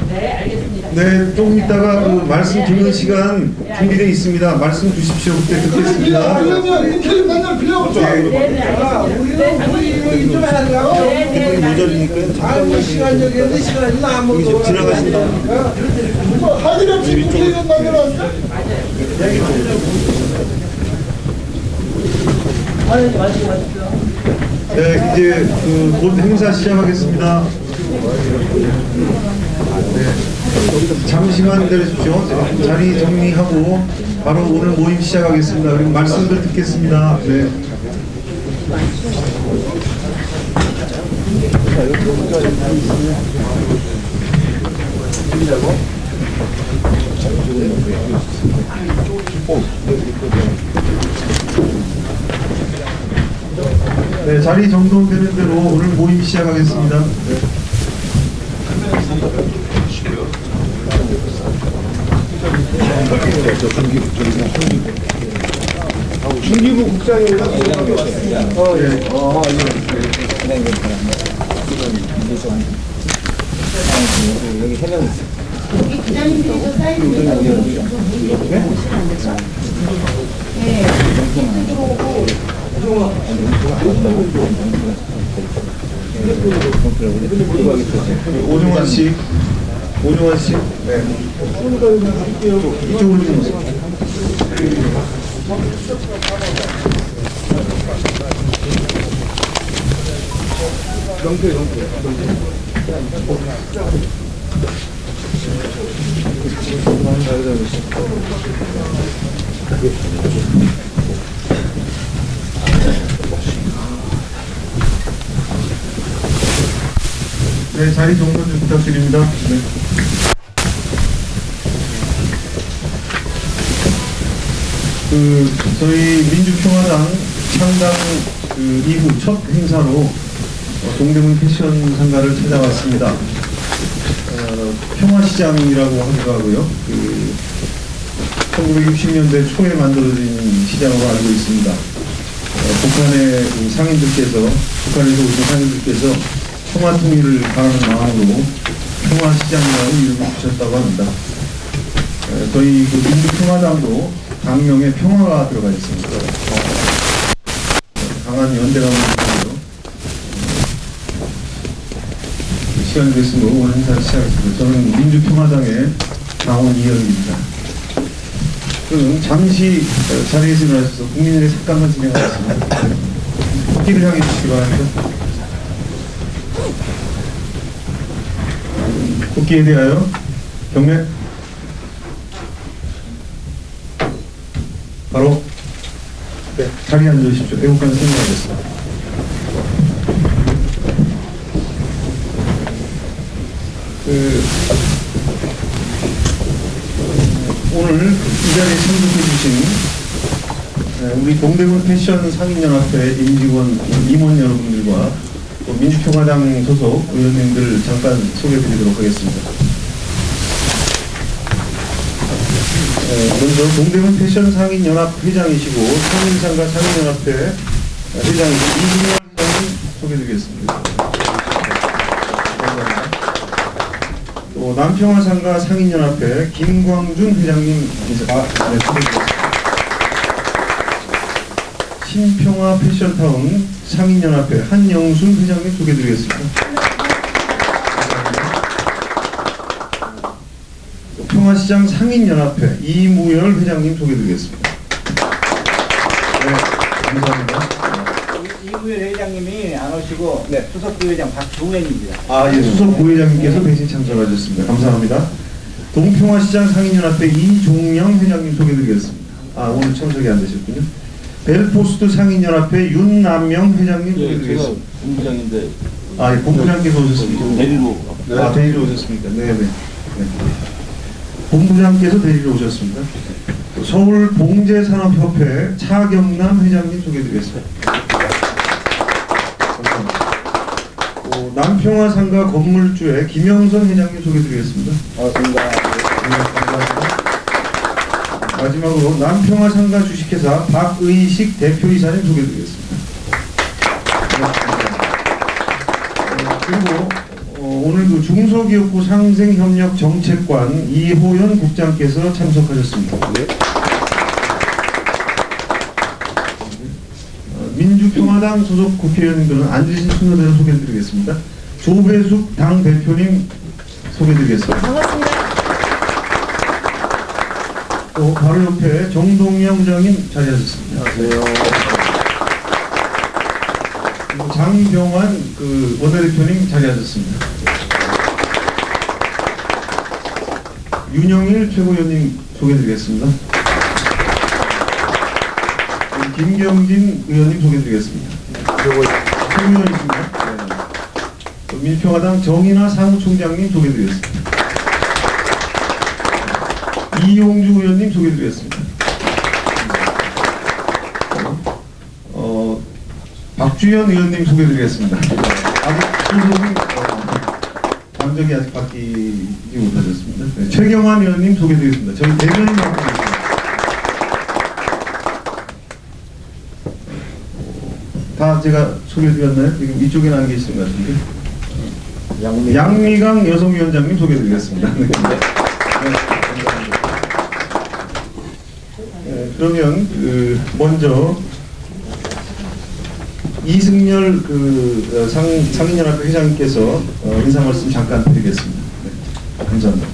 네, 알겠습니다. 네, 조금 있다가 그 말씀 듣는 시간 준비되어 있습니다. 말씀 주십시오. 그때 듣겠습니다. 그러면 인터뷰 맨날 빌려오죠. 네, 네, 알겠습니다. 우리 좀 해야 돼요. 네, 네, 모자리니까 아이고 시간 저기 있는데 시간이 아무것도 지나가신다. 할일 없이 인터뷰 만들었어. 네, 이제 곧 행사 시작하겠습니다. 네, 잠시만 기다려주십시오. 자리 정리하고 바로 오늘 모임 시작하겠습니다. 그리고 말씀들 듣겠습니다. 네. 네, 자리 정돈되는 대로 오늘 모임 시작하겠습니다. 네. 중기부 국장입니다. 여기 세 명 있어요. 기자님들이 사인 오종환 씨. 오종환 씨. 네. 이쪽으로 좀 오세요. 네, 자리 정돈 좀 부탁드립니다. 네. 저희 민주평화당 창당 이후 첫 행사로 동대문 패션 상가를 찾아왔습니다. 평화시장이라고 하기도 하고요. 1960년대 초에 만들어진 시장으로 알고 있습니다. 북한의 상인들께서, 북한에서 오신 상인들께서 평화통일을 바라는 마음으로 평화시장이라고 이름을 붙였다고 합니다. 저희 민주평화당도 당명에 평화가 들어가 있습니다. 강한 연대감을 가지고요. 시간이 됐으므로 오늘 행사를 시작했습니다. 저는 민주평화당의 당원 이현입니다. 그럼 잠시 자리에서 일어나셔서 국민의 색감을 진행하겠습니다. 국기를 향해 주시기 바랍니다. 국기에 대하여 경례. 바로 네, 자리에 앉으십시오. 애국가는 생각하겠습니다. 오늘 이 자리에 참석해 주신 우리 동대문 패션 상인연합회 임직원 임원 여러분들과 또 민주평화당 소속 의원님들 잠깐 소개해 드리도록 하겠습니다. 먼저 동대문 패션 상인연합 회장이시고 상인상가 상인연합회 회장이신 이준열 회장님 소개드리겠습니다. 또 남평화상가 상인연합회 김광준 회장님 소개드리겠습니다. 신평화 패션타운 상인연합회 한영순 회장님 소개드리겠습니다. 평화시장 상인연합회 이무열 회장님 소개드리겠습니다. 네, 감사합니다. 이무열 회장님이 안 오시고 수석 부회장 박종현입니다. 예, 수석 부회장님께서 대신 참석하셨습니다. 감사합니다. 동평화시장 상인연합회 이종영 회장님 소개드리겠습니다. 오늘 참석이 안 되셨군요. 벨포스트 상인연합회 윤남명 회장님 소개드리겠습니다. 제가 본부장인데. 예, 본부장께서 오셨습니까? 데리러. 데리러 오셨습니까? 네네. 네. 본부장께서 데리러 오셨습니다. 서울봉제산업협회 차경남 회장님 소개드리겠습니다. 감사합니다. 남평화상가 건물주의 김영선 회장님 소개드리겠습니다. 반갑습니다. 네, 감사합니다. 마지막으로 남평화상가 주식회사 박의식 대표이사님 소개드리겠습니다. 네, 감사합니다. 그리고 오늘 그 중소기업부 상생협력 정책관 이호연 국장께서 참석하셨습니다. 네. 민주평화당 소속 국회의원님들은 앉으신 순서대로 소개해드리겠습니다. 조배숙 당대표님 소개해드리겠습니다. 반갑습니다. 또 바로 옆에 정동영 부장님 자리하셨습니다. 안녕하세요. 그리고 장병환 그 원내대표님 자리하셨습니다. 윤영일 최고위원님 소개해드리겠습니다. 김경진 의원님 소개해드리겠습니다. 최고위원이십니다. 네. 민주평화당 정인하 사무총장님 소개해드리겠습니다. 이용주 의원님 소개해드리겠습니다. 박주현 의원님 소개해드리겠습니다. 아직 소속이 당적이 아직 바뀌지 못하셨습니다. 네. 최경환 의원님 소개해드리겠습니다. 저희 대변인 맡고 있습니다. 다 제가 소개해드렸나요? 지금 이쪽에 나온 게 있는 것 같은데. 양미강 여성위원장님 소개해드리겠습니다. 네. 네, 그러면 먼저 이승열 상인연합회 회장님께서 인사 말씀 잠깐 드리겠습니다. 네, 감사합니다.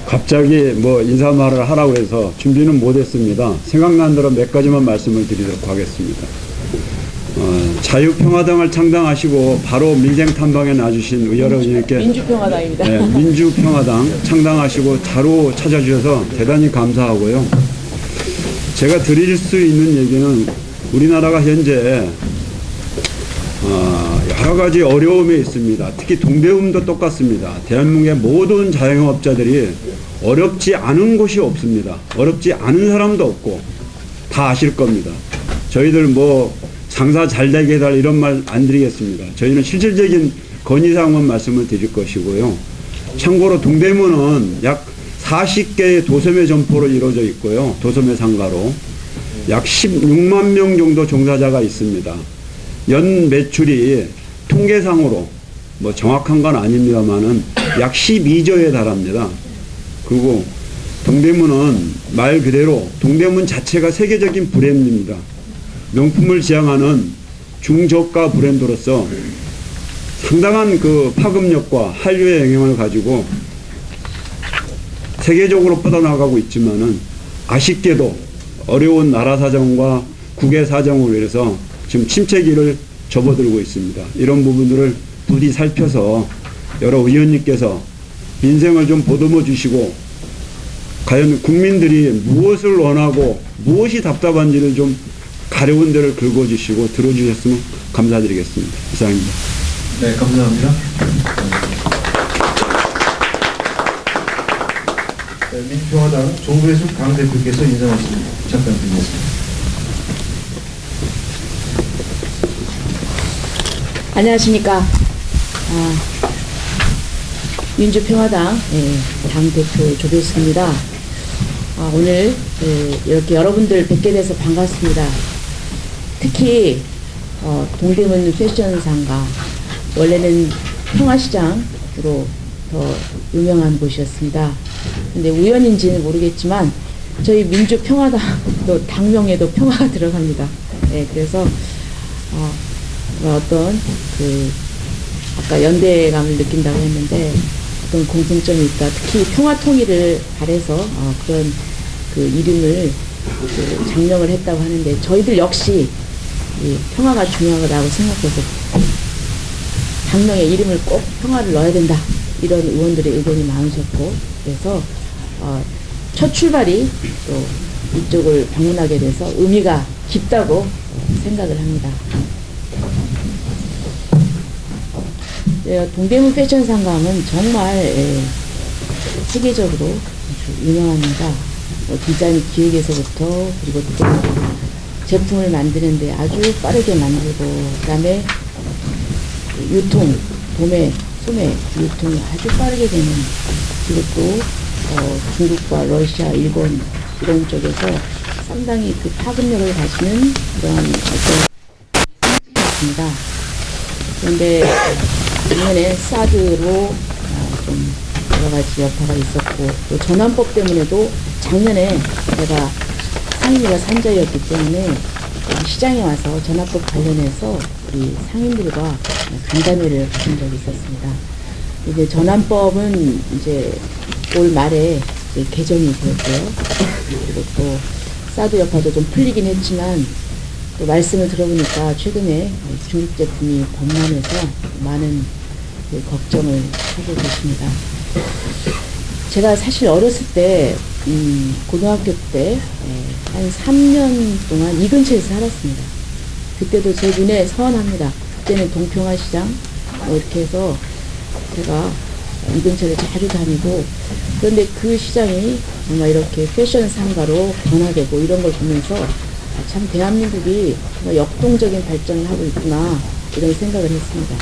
갑자기 뭐 인사말을 하라고 해서 준비는 못했습니다. 생각난 대로 몇 가지만 말씀을 드리도록 하겠습니다. 자유평화당을 창당하시고 바로 민생 탐방에 나주신 여러분께 민주평화당입니다. 네, 민주평화당 창당하시고 바로 찾아주셔서 대단히 감사하고요. 제가 드릴 수 있는 얘기는 우리나라가 현재 여러 가지 어려움에 있습니다. 특히 동대문도 똑같습니다. 대한민국의 모든 자영업자들이 어렵지 않은 곳이 없습니다. 어렵지 않은 사람도 없고 다 아실 겁니다. 저희들 뭐 장사 잘 되게 해달 이런 말 안 드리겠습니다. 저희는 실질적인 건의사항만 말씀을 드릴 것이고요. 참고로 동대문은 약 40개의 도소매 점포로 이루어져 있고요. 도소매 상가로 약 16만 명 정도 종사자가 있습니다. 연 매출이 통계상으로 뭐 정확한 건 아닙니다만은 약 12조에 달합니다. 그리고 동대문은 말 그대로 동대문 자체가 세계적인 브랜드입니다. 명품을 지향하는 중저가 브랜드로서 상당한 그 파급력과 한류의 영향을 가지고 세계적으로 뻗어나가고 있지만은 아쉽게도 어려운 나라 사정과 국외 사정으로 인해서 지금 침체기를 접어들고 있습니다. 이런 부분들을 부디 살펴서 여러 의원님께서 민생을 좀 보듬어 주시고 과연 국민들이 무엇을 원하고 무엇이 답답한지를 좀 가려운 데를 긁어주시고 들어주셨으면 감사드리겠습니다. 이상입니다. 네, 감사합니다. 네, 민주평화당 조배숙 당대표께서 인사 말씀 잠깐 드리겠습니다. 안녕하십니까. 민주평화당 당대표 조배숙입니다. 오늘 이렇게 여러분들 뵙게 돼서 반갑습니다. 특히 동대문 패션 상가, 원래는 평화시장으로 더 유명한 곳이었습니다. 근데 우연인지는 모르겠지만 저희 민주평화당도 당명에도 평화가 들어갑니다. 그래서 어떤 아까 연대감을 느낀다고 했는데 어떤 공통점이 있다. 특히 평화통일을 바래서 그런 이름을 장명을 했다고 하는데 저희들 역시 이 평화가 중요하다고 생각해서 당명에 이름을 꼭 평화를 넣어야 된다. 이런 의원들의 의견이 많으셨고 그래서 첫 출발이 또 이쪽을 방문하게 돼서 의미가 깊다고 생각을 합니다. 동대문 패션 상gam은 정말 세계적으로 유명합니다. 디자인 기획에서부터 그리고 또 제품을 만드는데 아주 빠르게 만들고 그다음에 유통, 도매, 소매 유통이 아주 빠르게 되는 그리고 또 중국과 러시아, 일본 이런 쪽에서 상당히 파급력을 가지는 그런 어떤 있습니다. 그런데 작년에 사드로 좀 여러 가지 여파가 있었고, 또 전환법 때문에도 작년에 제가 상임위가 산자였기 때문에 여기 시장에 와서 전환법 관련해서 우리 상인들과 간담회를 가진 적이 있었습니다. 이제 전환법은 이제 올 말에 이제 개정이 되었고요. 그리고 또 사드 여파도 좀 풀리긴 했지만, 또 말씀을 들어보니까 최근에 중국 제품이 범람해서 많은 그 걱정을 하고 계십니다. 제가 사실 어렸을 때 고등학교 때 한 3년 동안 이 근처에서 살았습니다. 그때도 제 눈에 선합니다. 그때는 동평화 시장 뭐 이렇게 해서 제가 이 근처를 자주 다니고, 그런데 그 시장이 정말 이렇게 패션 상가로 변화되고 이런 걸 보면서 참 대한민국이 정말 역동적인 발전을 하고 있구나 이런 생각을 했습니다.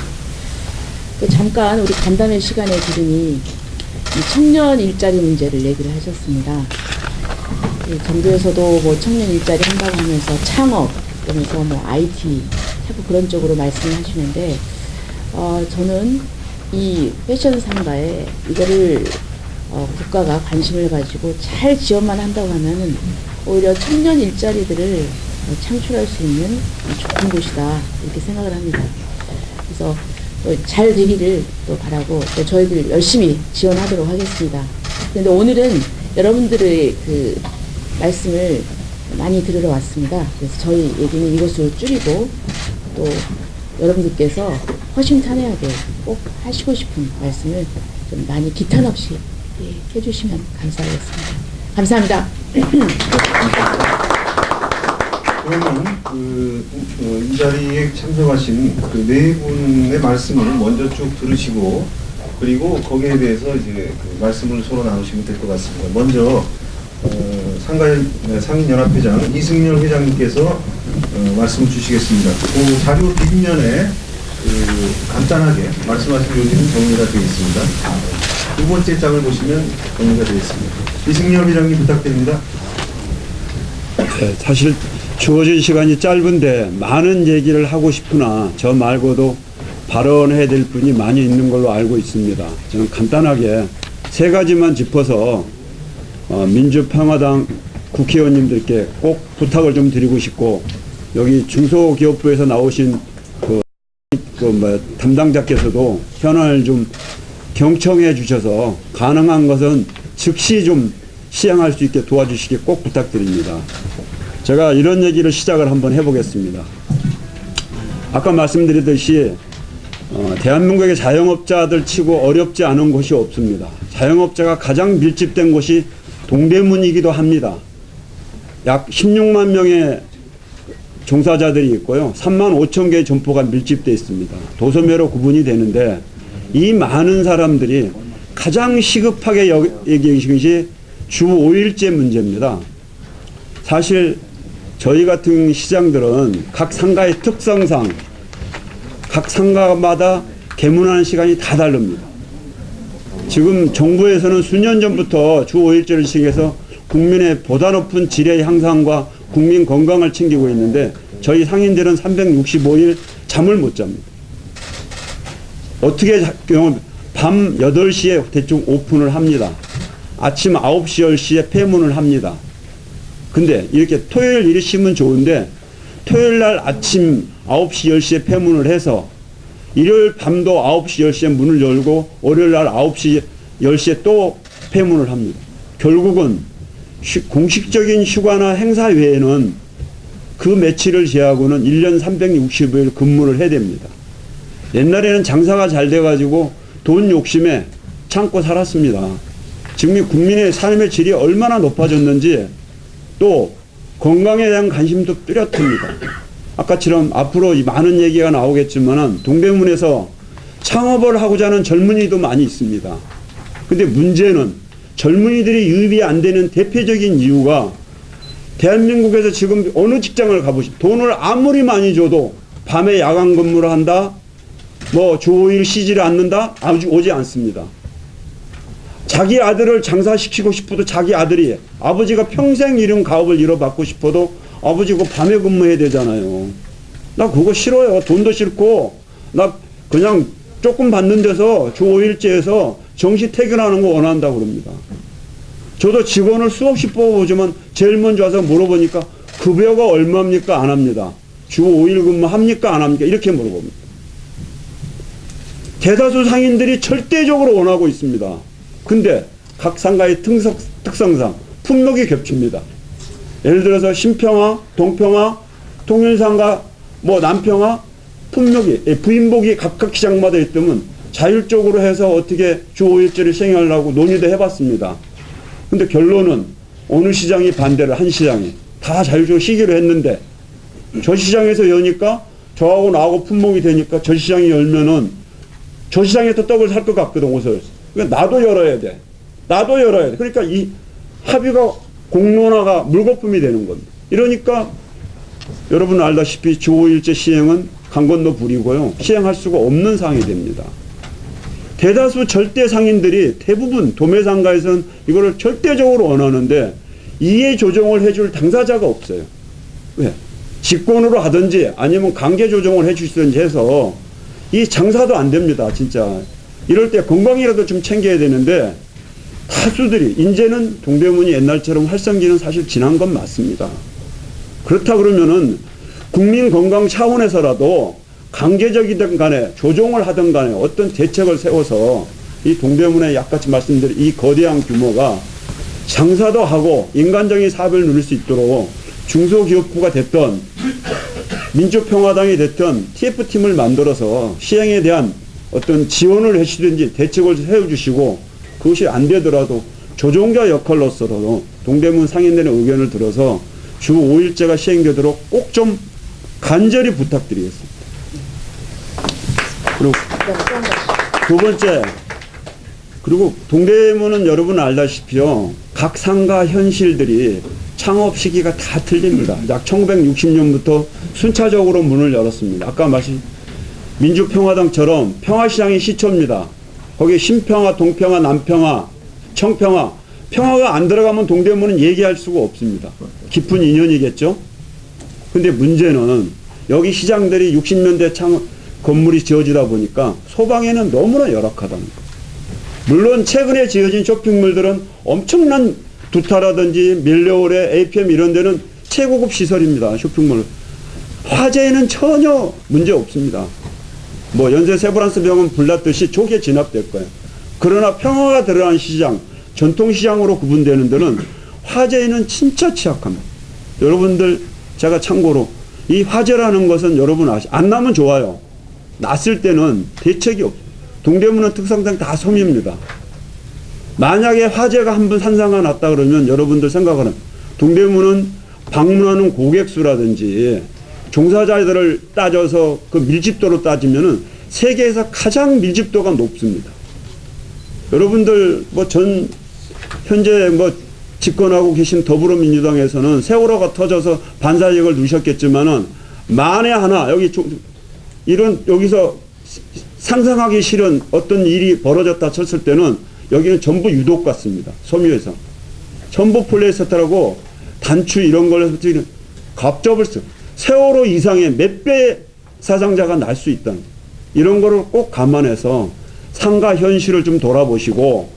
또 잠깐 우리 간담회 시간에 들으니 이 청년 일자리 문제를 얘기를 하셨습니다. 정부에서도 뭐 청년 일자리 한다고 하면서 창업, 그러면서 뭐 IT 자꾸 그런 쪽으로 말씀을 하시는데, 저는 이 패션 상가에 이거를 국가가 관심을 가지고 잘 지원만 한다고 하면은 오히려 청년 일자리들을 창출할 수 있는 좋은 곳이다 이렇게 생각을 합니다. 그래서 잘 되기를 또 바라고 또 저희들 열심히 지원하도록 하겠습니다. 그런데 오늘은 여러분들의 그 말씀을 많이 들으러 왔습니다. 그래서 저희 얘기는 이것으로 줄이고, 또 여러분들께서 허심탄회하게 꼭 하시고 싶은 말씀을 좀 많이 기탄 없이 해주시면 감사하겠습니다. 감사합니다. 그러면 이 자리에 참석하신 그 네 분의 말씀을 먼저 쭉 들으시고, 그리고 거기에 대해서 이제 그 말씀을 서로 나누시면 될 것 같습니다. 먼저 상인연합회장 이승열 회장님께서 말씀을 주시겠습니다. 그 자료 뒷면에 간단하게 말씀하신 요지는 정리가 되어 있습니다. 두 번째 장을 보시면 정리가 되어 있습니다. 이승열 회장님 부탁드립니다. 네, 사실 주어진 시간이 짧은데 많은 얘기를 하고 싶으나 저 말고도 발언해야 될 분이 많이 있는 걸로 알고 있습니다. 저는 간단하게 세 가지만 짚어서 민주평화당 국회의원님들께 꼭 부탁을 좀 드리고 싶고, 여기 중소기업부에서 나오신 담당자께서도 현안을 좀 경청해 주셔서 가능한 것은 즉시 좀 시행할 수 있게 도와주시기 꼭 부탁드립니다. 제가 이런 얘기를 시작을 한번 해보겠습니다. 아까 말씀드렸듯이 대한민국의 자영업자들 치고 어렵지 않은 곳이 없습니다. 자영업자가 가장 밀집된 곳이 동대문이기도 합니다. 약 16만 명의 종사자들이 있고요. 3만 5천 개의 점포가 밀집되어 있습니다. 도소매로 구분이 되는데, 이 많은 사람들이 가장 시급하게 여기는 것이 주 5일제 문제입니다. 사실 저희 같은 시장들은 각 상가의 특성상 각 상가마다 개문하는 시간이 다 다릅니다. 지금 정부에서는 수년 전부터 주 5일제를 시행해서 국민의 보다 높은 질의 향상과 국민 건강을 챙기고 있는데, 저희 상인들은 365일 잠을 못 잡니다. 어떻게 밤 8시에 대충 오픈을 합니다. 아침 9시, 10시에 폐문을 합니다. 근데 이렇게 토요일 이르시면 좋은데, 토요일 날 아침 9시, 10시에 폐문을 해서 일요일 밤도 9시, 10시에 문을 열고 월요일 날 9시, 10시에 또 폐문을 합니다. 결국은 공식적인 휴가나 행사 외에는 그 며칠을 제하고는 1년 365일 근무를 해야 됩니다. 옛날에는 장사가 잘 돼가지고 돈 욕심에 참고 살았습니다. 지금 국민의 삶의 질이 얼마나 높아졌는지, 또 건강에 대한 관심도 뚜렷합니다. 아까처럼 앞으로 많은 얘기가 나오겠지만 동대문에서 창업을 하고자 하는 젊은이도 많이 있습니다. 근데 문제는 젊은이들이 유입이 안 되는 대표적인 이유가, 대한민국에서 지금 어느 직장을 가보시면 돈을 아무리 많이 줘도 밤에 야간 근무를 한다, 뭐 주 5일 쉬지를 않는다, 아주 오지 않습니다. 자기 아들을 장사시키고 싶어도 자기 아들이, 아버지가 평생 이룬 가업을 이뤄받고 싶어도 아버지가 밤에 근무해야 되잖아요. 나 그거 싫어요. 돈도 싫고 나 그냥 조금 받는 데서 주 5일제에서 정시 퇴근하는 거 원한다고 그럽니다. 저도 직원을 수없이 뽑아보지만 제일 먼저 와서 물어보니까 급여가 얼마입니까? 안 합니다. 주 5일 근무 합니까? 안 합니까? 이렇게 물어봅니다. 대다수 상인들이 절대적으로 원하고 있습니다. 근데 각 상가의 특성상 품목이 겹칩니다. 예를 들어서 신평화, 동평화, 통윤상가, 남평화 품목이 부인복이 각각 시장마다 있다면 자율적으로 해서 어떻게 주 5일제를 시행하려고 논의도 해봤습니다. 근데 결론은 어느 시장이 반대를 한 시장이 다 자율적으로 시기로 했는데 저 시장에서 여니까 저하고 나하고 품목이 되니까 저 시장이 열면은 저 시장에서 떡을 살 것 같거든, 옷을. 그러니까 나도 열어야 돼. 나도 열어야 돼. 그러니까 이 합의가 공론화가 물거품이 되는 겁니다. 이러니까 여러분 알다시피 주 5일제 시행은 강 건너 불이고요. 시행할 수가 없는 상황이 됩니다. 대다수 절대 상인들이 대부분 도매상가에서는 이거를 절대적으로 원하는데 이해 조정을 해줄 당사자가 없어요. 왜? 직권으로 하든지 아니면 강제 조정을 해주시든지 해서 이 장사도 안 됩니다. 진짜. 이럴 때 건강이라도 좀 챙겨야 되는데 다수들이 이제는 동대문이 옛날처럼 활성기는 사실 지난 건 맞습니다. 그렇다 그러면은 국민 건강 차원에서라도 강제적이든 간에 조정을 하든 간에 어떤 대책을 세워서 이 동대문에 약같이 말씀드린 이 거대한 규모가 장사도 하고 인간적인 사업을 누릴 수 있도록 중소기업부가 됐던 민주평화당이 됐던 TF팀을 만들어서 시행에 대한 어떤 지원을 해주든지 대책을 세워주시고 그것이 안 되더라도 조종자 역할로서도 동대문 상인들의 의견을 들어서 주 5일제가 시행되도록 꼭 좀 간절히 부탁드리겠습니다. 그리고 두 번째, 그리고 동대문은 여러분 알다시피요, 각 상가 현실들이 창업 시기가 다 틀립니다. 약 1960년부터 순차적으로 문을 열었습니다. 아까 말씀 민주평화당처럼 평화시장이 시초입니다. 거기 신평화, 동평화, 남평화, 청평화, 평화가 안 들어가면 동대문은 얘기할 수가 없습니다. 깊은 인연이겠죠. 근데 문제는 여기 시장들이 60년대 건물이 지어지다 보니까 소방에는 너무나 열악하다는 거. 물론 최근에 지어진 쇼핑몰들은 엄청난 두타라든지 밀레오레, APM 이런 데는 최고급 시설입니다. 쇼핑몰. 화재에는 전혀 문제 없습니다. 연세 세브란스 병원 불났듯이 좋게 진압될 거예요. 그러나 평화가 들어간 시장, 전통시장으로 구분되는 데는 화재에는 진짜 취약합니다. 여러분들 제가 참고로 이 화재라는 것은 여러분 안 나면 좋아요. 났을 때는 대책이 없어요. 동대문은 특성상 다 섬입니다. 만약에 화재가 한 번 산사가 났다 그러면 여러분들 생각하는 동대문은 방문하는 고객 수라든지 종사자들을 따져서 그 밀집도로 따지면은 세계에서 가장 밀집도가 높습니다. 여러분들 현재 집권하고 계신 더불어민주당에서는 세월호가 터져서 반사역을 누셨겠지만은 만에 하나 여기서 상상하기 싫은 어떤 일이 벌어졌다 쳤을 때는 여기는 전부 유독 같습니다. 섬유에서. 전부 폴리에스테라고 단추 이런 걸 해서 갑접을 써. 세월호 이상의 몇 배 사상자가 날 수 있다는 이런 거를 꼭 감안해서 상가 현실을 좀 돌아보시고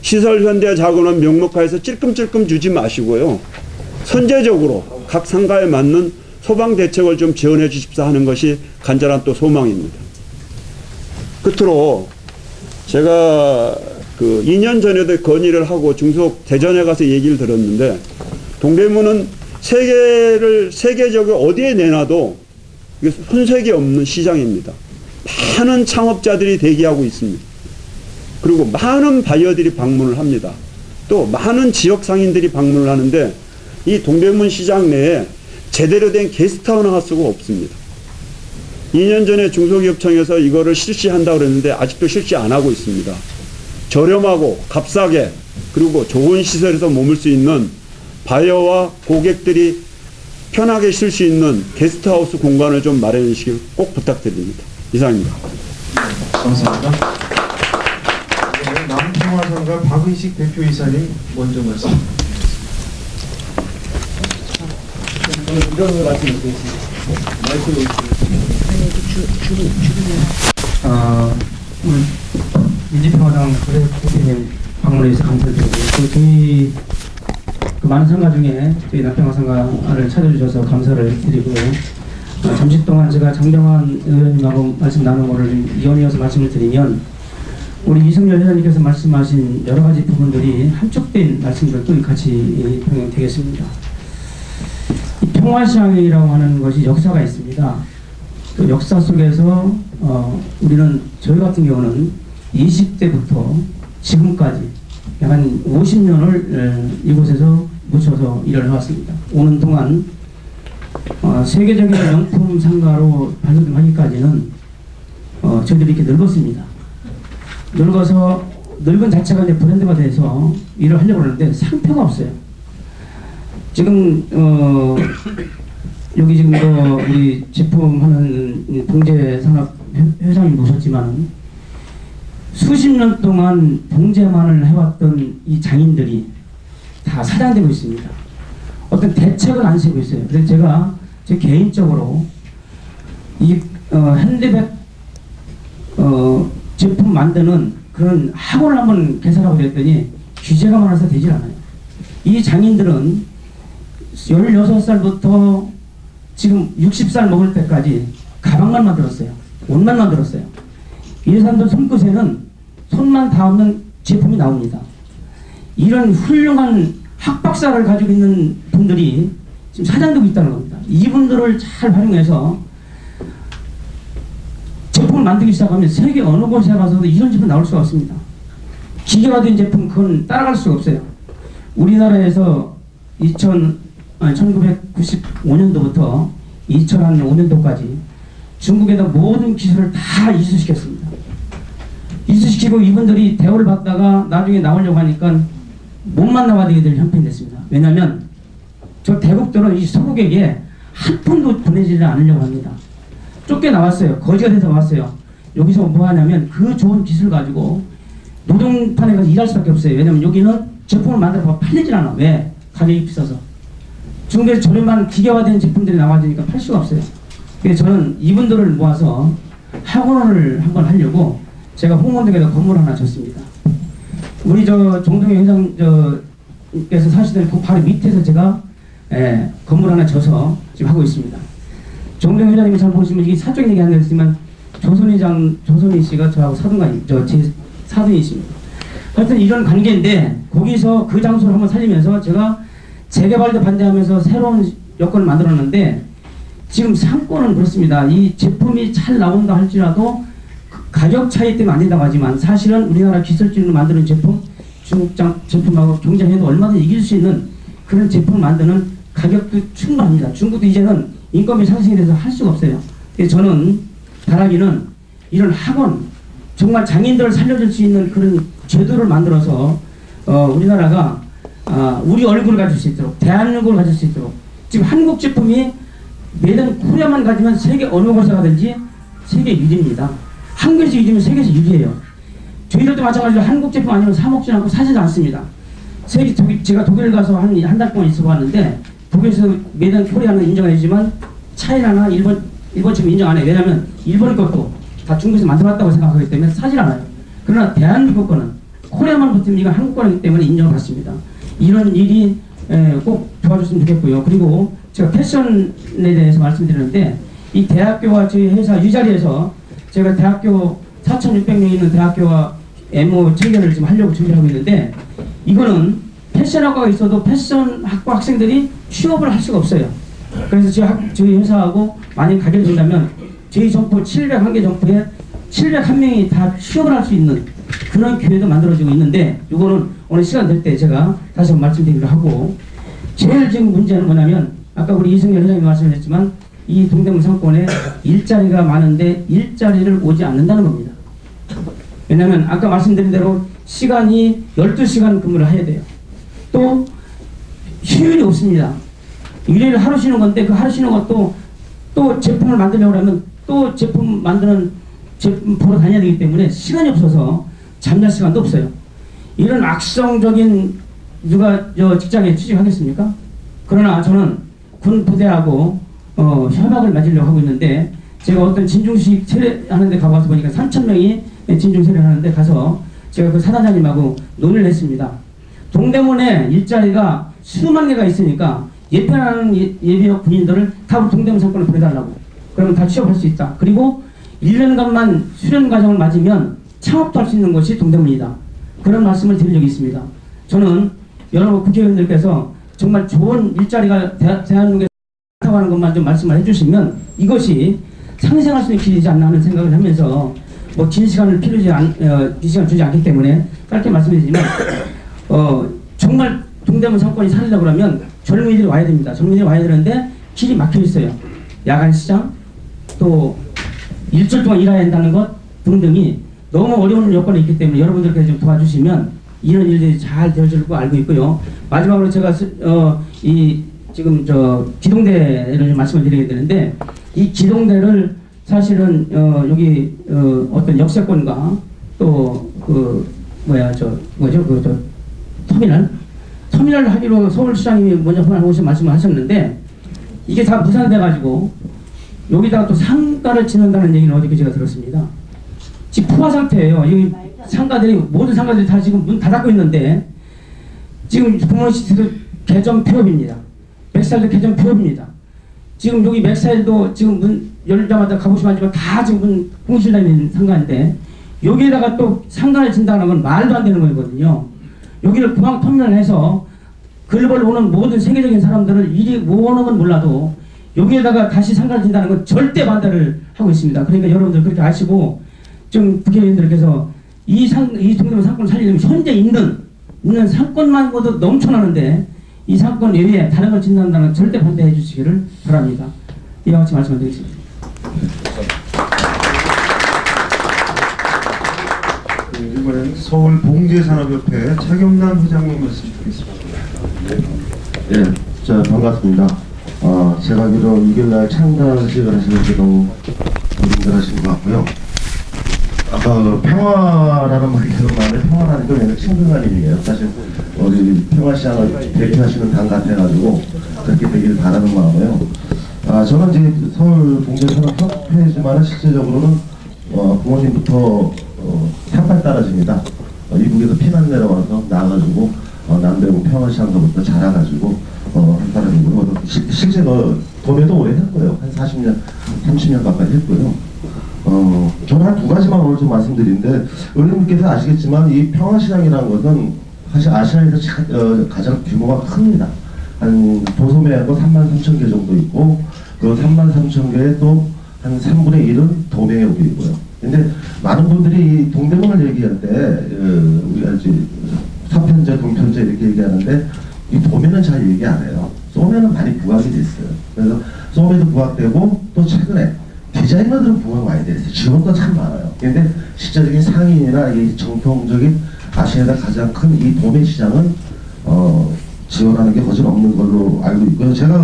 시설 현대 자금은 명목화해서 찔끔찔끔 주지 마시고요. 선제적으로 각 상가에 맞는 소방 대책을 좀 지원해 주십사 하는 것이 간절한 또 소망입니다. 끝으로 제가 2년 전에도 건의를 하고 중소 대전에 가서 얘기를 들었는데 동대문은 세계적으로 어디에 내놔도 손색이 없는 시장입니다. 많은 창업자들이 대기하고 있습니다. 그리고 많은 바이어들이 방문을 합니다. 또 많은 지역 상인들이 방문을 하는데 이 동대문 시장 내에 제대로 된 게스트하우스가 없습니다. 2년 전에 중소기업청에서 이거를 실시한다고 그랬는데 아직도 실시 안 하고 있습니다. 저렴하고 값싸게 그리고 좋은 시설에서 머물 수 있는 바이어와 고객들이 편하게 쉴 수 있는 게스트하우스 공간을 좀 마련해 주시길 꼭 부탁드립니다. 이상입니다. 감사합니다. 남평화상가 박의식 대표이사님 먼저 말씀드리겠습니다. 이런 말씀드리겠습니다. 아니, 줄이. 오늘 민주평화당 대표님 방문해주셔서 감사드리고 또 저희 그 많은 상가 중에 저희 남평화 상가를 찾아주셔서 감사를 드리고요. 잠시 동안 제가 장병환 의원님하고 말씀 나눈 거를 좀 이어서 말씀을 드리면 우리 이승열 회장님께서 말씀하신 여러 가지 부분들이 함축된 말씀들도 같이 병행되겠습니다. 이 평화시장이라고 하는 것이 역사가 있습니다. 그 역사 속에서 우리는 저희 같은 경우는 20대부터 지금까지 약 한 50년을 이곳에서 묻혀서 일을 해왔습니다. 오는 동안 세계적인 명품 상가로 발돋움하기까지는 저희들이 이렇게 늙었습니다. 늙어서 늙은 자체가 이제 브랜드가 돼서 일을 하려고 하는데 상표가 없어요. 지금 여기 지금 우리 제품하는 봉제산업 회장님 모셨지만 수십 년 동안 봉제만을 해왔던 이 장인들이 다 사장되고 있습니다. 어떤 대책을 안 세고 있어요. 그래서 제가 제 개인적으로 이 핸드백 제품 만드는 그런 학원을 한번 개설하고 그랬더니 규제가 많아서 되질 않아요. 이 장인들은 16살부터 지금 60살 먹을 때까지 가방만 만들었어요. 옷만 만들었어요. 이 사람들 손끝에는 손만 닿는 제품이 나옵니다. 이런 훌륭한 학박사를 가지고 있는 분들이 지금 사장되고 있다는 겁니다. 이분들을 잘 활용해서 제품을 만들기 시작하면 세계 어느 곳에 가서도 이런 제품 나올 수가 없습니다. 기계화된 제품 그건 따라갈 수가 없어요. 우리나라에서 1995년도부터 2005년도까지 중국에다 모든 기술을 다 이수시켰습니다. 이수시키고 이분들이 대우를 받다가 나중에 나오려고 하니까 몸만 나와야 되게 될 형편이 됐습니다. 왜냐하면 저 대국들은 이 소국에게 한 푼도 보내지를 않으려고 합니다. 쫓겨나왔어요. 거지가 돼서 나왔어요. 여기서 뭐 하냐면 그 좋은 기술 가지고 노동판에 가서 일할 수밖에 없어요. 왜냐면 여기는 제품을 만들어서 팔리질 않아. 왜? 가격이 비싸서. 중국에서 저렴한 기계화된 제품들이 나와지니까 팔 수가 없어요. 그래서 저는 이분들을 모아서 학원을 한번 하려고 제가 홍원동에다 건물 하나 줬습니다. 우리 정동영 회장께서 사시던 그 바로 밑에서 제가 건물 하나 줘서 지금 하고 있습니다. 정동영 회장님이 잘 보시면 이게 사적인 얘기 하는 거지만 조선희 씨가 저하고 제 사돈이십니다. 하여튼 이런 관계인데 거기서 그 장소를 한번 살리면서 제가 재개발도 반대하면서 새로운 여건을 만들었는데 지금 상권은 그렇습니다. 이 제품이 잘 나온다 할지라도 가격 차이 때문에 안 된다고 하지만 사실은 우리나라 기술진으로 만드는 제품 중국 제품하고 경쟁해도 얼마든지 이길 수 있는 그런 제품을 만드는 가격도 충분합니다. 중국도 이제는 인건비 상승이 돼서 할 수가 없어요. 그래서 저는 바라기는 이런 학원 정말 장인들을 살려줄 수 있는 그런 제도를 만들어서 우리나라가 우리 얼굴을 가질 수 있도록 대한민국을 가질 수 있도록 지금 한국 제품이 매년 코리아만 가지면 세계 어느 곳에 가든지 세계 1위입니다. 한국에서 1위면 세계에서 1위예요. 저희들도 마찬가지로 한국 제품 아니면 사 먹지 않고 사지도 않습니다. 제가 독일 가서 한 달 동안 있어 봤는데 독일에서 매년 코리아는 인정해주지만 차이나나 일본 지금 인정 안 해요. 왜냐하면 일본 것도 다 중국에서 만들어왔다고 생각하기 때문에 사질 않아요. 그러나 대한민국 거는 코리아만 붙으면 이건 한국 거기 때문에 인정을 받습니다. 이런 일이 꼭 도와줬으면 좋겠고요. 그리고 제가 패션에 대해서 말씀드리는데 이 대학교와 저희 회사 이 자리에서 제가 대학교 4,600명 있는 대학교와 MO 체결을 지금 하려고 준비하고 있는데 이거는 패션학과가 있어도 패션학과 학생들이 취업을 할 수가 없어요. 그래서 저희 회사하고 만약 가게를 준다면 저희 점포 701개 점포에 701명이 다 취업을 할 수 있는 그런 기회도 만들어지고 있는데 이거는 오늘 시간 될 때 제가 다시 한번 말씀드리기로 하고 제일 지금 문제는 뭐냐면 아까 우리 이승열 회장님 말씀하셨지만 이 동대문 상권에 일자리가 많은데 일자리를 오지 않는다는 겁니다. 왜냐하면 아까 말씀드린 대로 시간이 12시간 근무를 해야 돼요. 또 휴일이 없습니다. 일요일 하루 쉬는 건데 그 하루 쉬는 것도 또 제품을 만들려고 하면 또 제품 만드는 제품 보러 다녀야 되기 때문에 시간이 없어서 잠잘 시간도 없어요. 이런 악성적인 누가 직장에 취직하겠습니까? 그러나 저는 군 부대하고 협약을 맺으려고 하고 있는데 제가 어떤 진중식 체례하는 데 가봐서 보니까 3,000명이 진중 세례를 하는데 가서 제가 그 사단장님하고 논의를 했습니다. 동대문에 일자리가 수만 개가 있으니까 예편하는 예비역 군인들을 다 우리 동대문 상권에 보내달라고. 그러면 다 취업할 수 있다. 그리고 1년간만 수련 과정을 맞으면 창업도 할 수 있는 곳이 동대문이다. 그런 말씀을 드린 적이 있습니다. 저는 여러 국회의원들께서 정말 좋은 일자리가 대한민국에 많다고 하는 것만 좀 말씀을 해주시면 이것이 상생할 수 있는 길이지 않나 하는 생각을 하면서 뭐 긴 시간을 긴 시간 주지 않기 때문에 짧게 말씀드리지만 정말 동대문 상권이 살리려고 그러면 젊은이들이 와야 됩니다. 젊은이들이 와야 되는데 길이 막혀 있어요. 야간 시장 또 일주일 동안 일해야 한다는 것 등등이 너무 어려운 여건이 있기 때문에 여러분들께서 좀 도와주시면 이런 일들이 잘 되어질 거 알고 있고요. 마지막으로 제가 지금 기동대를 좀 말씀을 드리게 되는데 이 기동대를 사실은 여기 어떤 역세권과 또 터미널 하기로 서울시장님이 먼저 오셔서 말씀을 하셨는데 이게 다 무산돼 가지고 여기다가 또 상가를 짓는다는 얘기는 어저께 제가 들었습니다. 지금 포화 상태예요. 여기 상가들이 모든 상가들이 다 지금 문 닫고 있는데 지금 부모시티도 개점 폐업입니다. 맥살도 개점 폐업입니다. 지금 여기 맥살도 지금 문 열자마자 가보시면 알지만 다 지금 문 공실나 있는 상가인데 여기에다가 또 상가를 진다는 건 말도 안 되는 거거든요. 여기를 공항 터미널해서 글로벌 오는 모든 세계적인 사람들을 이리 모으는 건 몰라도 여기에다가 다시 상가를 진다는 건 절대 반대를 하고 있습니다. 그러니까 여러분들 그렇게 아시고 좀 국회의원들께서 이 동대문 상권을 살리려면 현재 있는 상권만 모두 넘쳐나는데 이 상권 외에 다른 걸 짓는다는 건 절대 반대해 주시기를 바랍니다. 이와 같이 말씀을 드리겠습니다. 이번엔 서울 봉제산업협회 차경남 회장님 말씀 드리겠습니다. 네, 자 반갑습니다. 제가 알기로 6일날 창단식을 하시는데 너무 힘들하신 것 같고요. 아까 평화라는 말이 들어가는데 평화라는 건 얘는 친근한 의미예요. 사실 우리 평화시장을 대표하시는 당 같아가지고 그렇게 되기를 바라는 마음이에요. 저는 이제 서울 봉제산업협회지만 실제적으로는 부모님부터 상판 따라집니다. 이북에서 피난 내려와서 나와가지고 남대문 평화시장서부터 자라가지고 한 사람이고요. 실제 도매도 오래 했고요. 한 40년, 30년 가까이 했고요. 저는 한 두 가지만 오늘 좀 말씀드리는데 의원님께서 아시겠지만 이 평화시장이라는 것은 사실 아시아에서 가장 규모가 큽니다. 한 도소매하고 33,000개 정도 있고 그 33,000개에 또 한 3분의 1은 도매역이고요. 근데 많은 분들이 이 동대문을 얘기할 때 우리가 이제 서편제, 동편제 이렇게 얘기하는데 이 도매는 잘 얘기 안 해요. 소매는 많이 부각이 됐어요. 그래서 소매도 부각되고 또 최근에 디자이너들은 부각 많이 됐어요. 지원도 참 많아요. 근데 실제적인 상인이나 이 정통적인 아시아에서 가장 큰 이 도매 시장은 지원하는 게 거진 없는 걸로 알고 있고요. 제가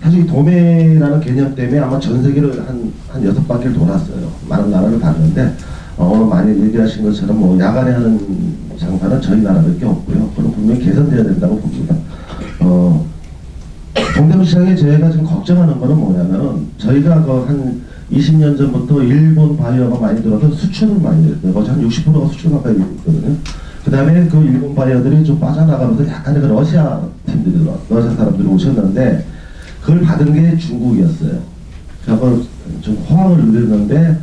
사실 이 도매라는 개념 때문에 아마 전 세계를 한 6바퀴를 돌았어요. 많은 나라를 봤는데 오늘 많이 얘기하신 것처럼 뭐 야간에 하는 장사는 저희 나라밖에 없고요. 그건 분명히 개선돼야 된다고 봅니다. 동대문 시장에 저희가 지금 걱정하는 거는 뭐냐면은 저희가 한 20년 전부터 일본 바이어가 많이 들어서 수출을 많이 했어요. 거의 한 60%가 수출 가까이 있거든요. 그 다음에 그 일본 바이어들이 좀 빠져나가면서 약간의 그 러시아 팀들이 러시아 사람들이 오셨는데 그걸 받은 게 중국이었어요. 그래서 좀 호황을 누렸는데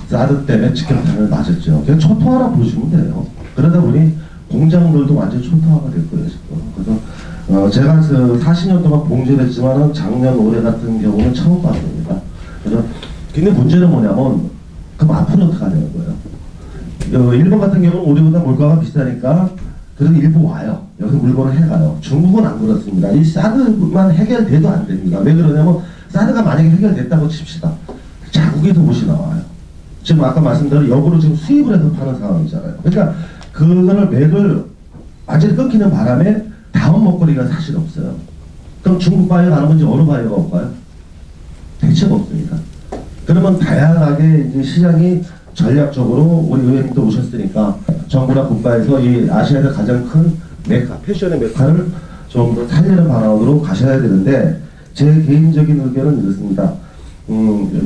사드 때문에 직격탄을 맞았죠. 그냥 초토화라 보시면 돼요. 그러다 보니 공장들도 완전 초토화가 될 거예요 지금. 그래서 제가 40년 동안 봉제를 했지만은 작년 올해 같은 경우는 처음 봤습니다. 그래서 근데 문제는 뭐냐면 그럼 앞으로 어떻게 되는 거예요? 일본 같은 경우는 우리보다 물가가 비싸니까 그래도 일부 와요. 여기서 물건을 해가요. 중국은 안 그렇습니다. 이 사드만 해결돼도 안 됩니다. 왜 그러냐면 사드가 만약에 해결됐다고 칩시다. 자국에서 옷이 나와요. 지금 아까 말씀드린 역으로 지금 수입을 해서 파는 상황이잖아요. 그러니까 그거를 맥을 완전히 끊기는 바람에 다음 먹거리가 사실 없어요. 그럼 중국 바이어 나누면 이제 어느 바이어가 올까요? 대체가 없습니다. 그러면 다양하게 이제 시장이 전략적으로 우리 의원님도 오셨으니까 정부나 국가에서 이 아시아에서 가장 큰 메카, 패션의 메카를 좀 더 살리는 방향으로 가셔야 되는데 제 개인적인 의견은 이렇습니다.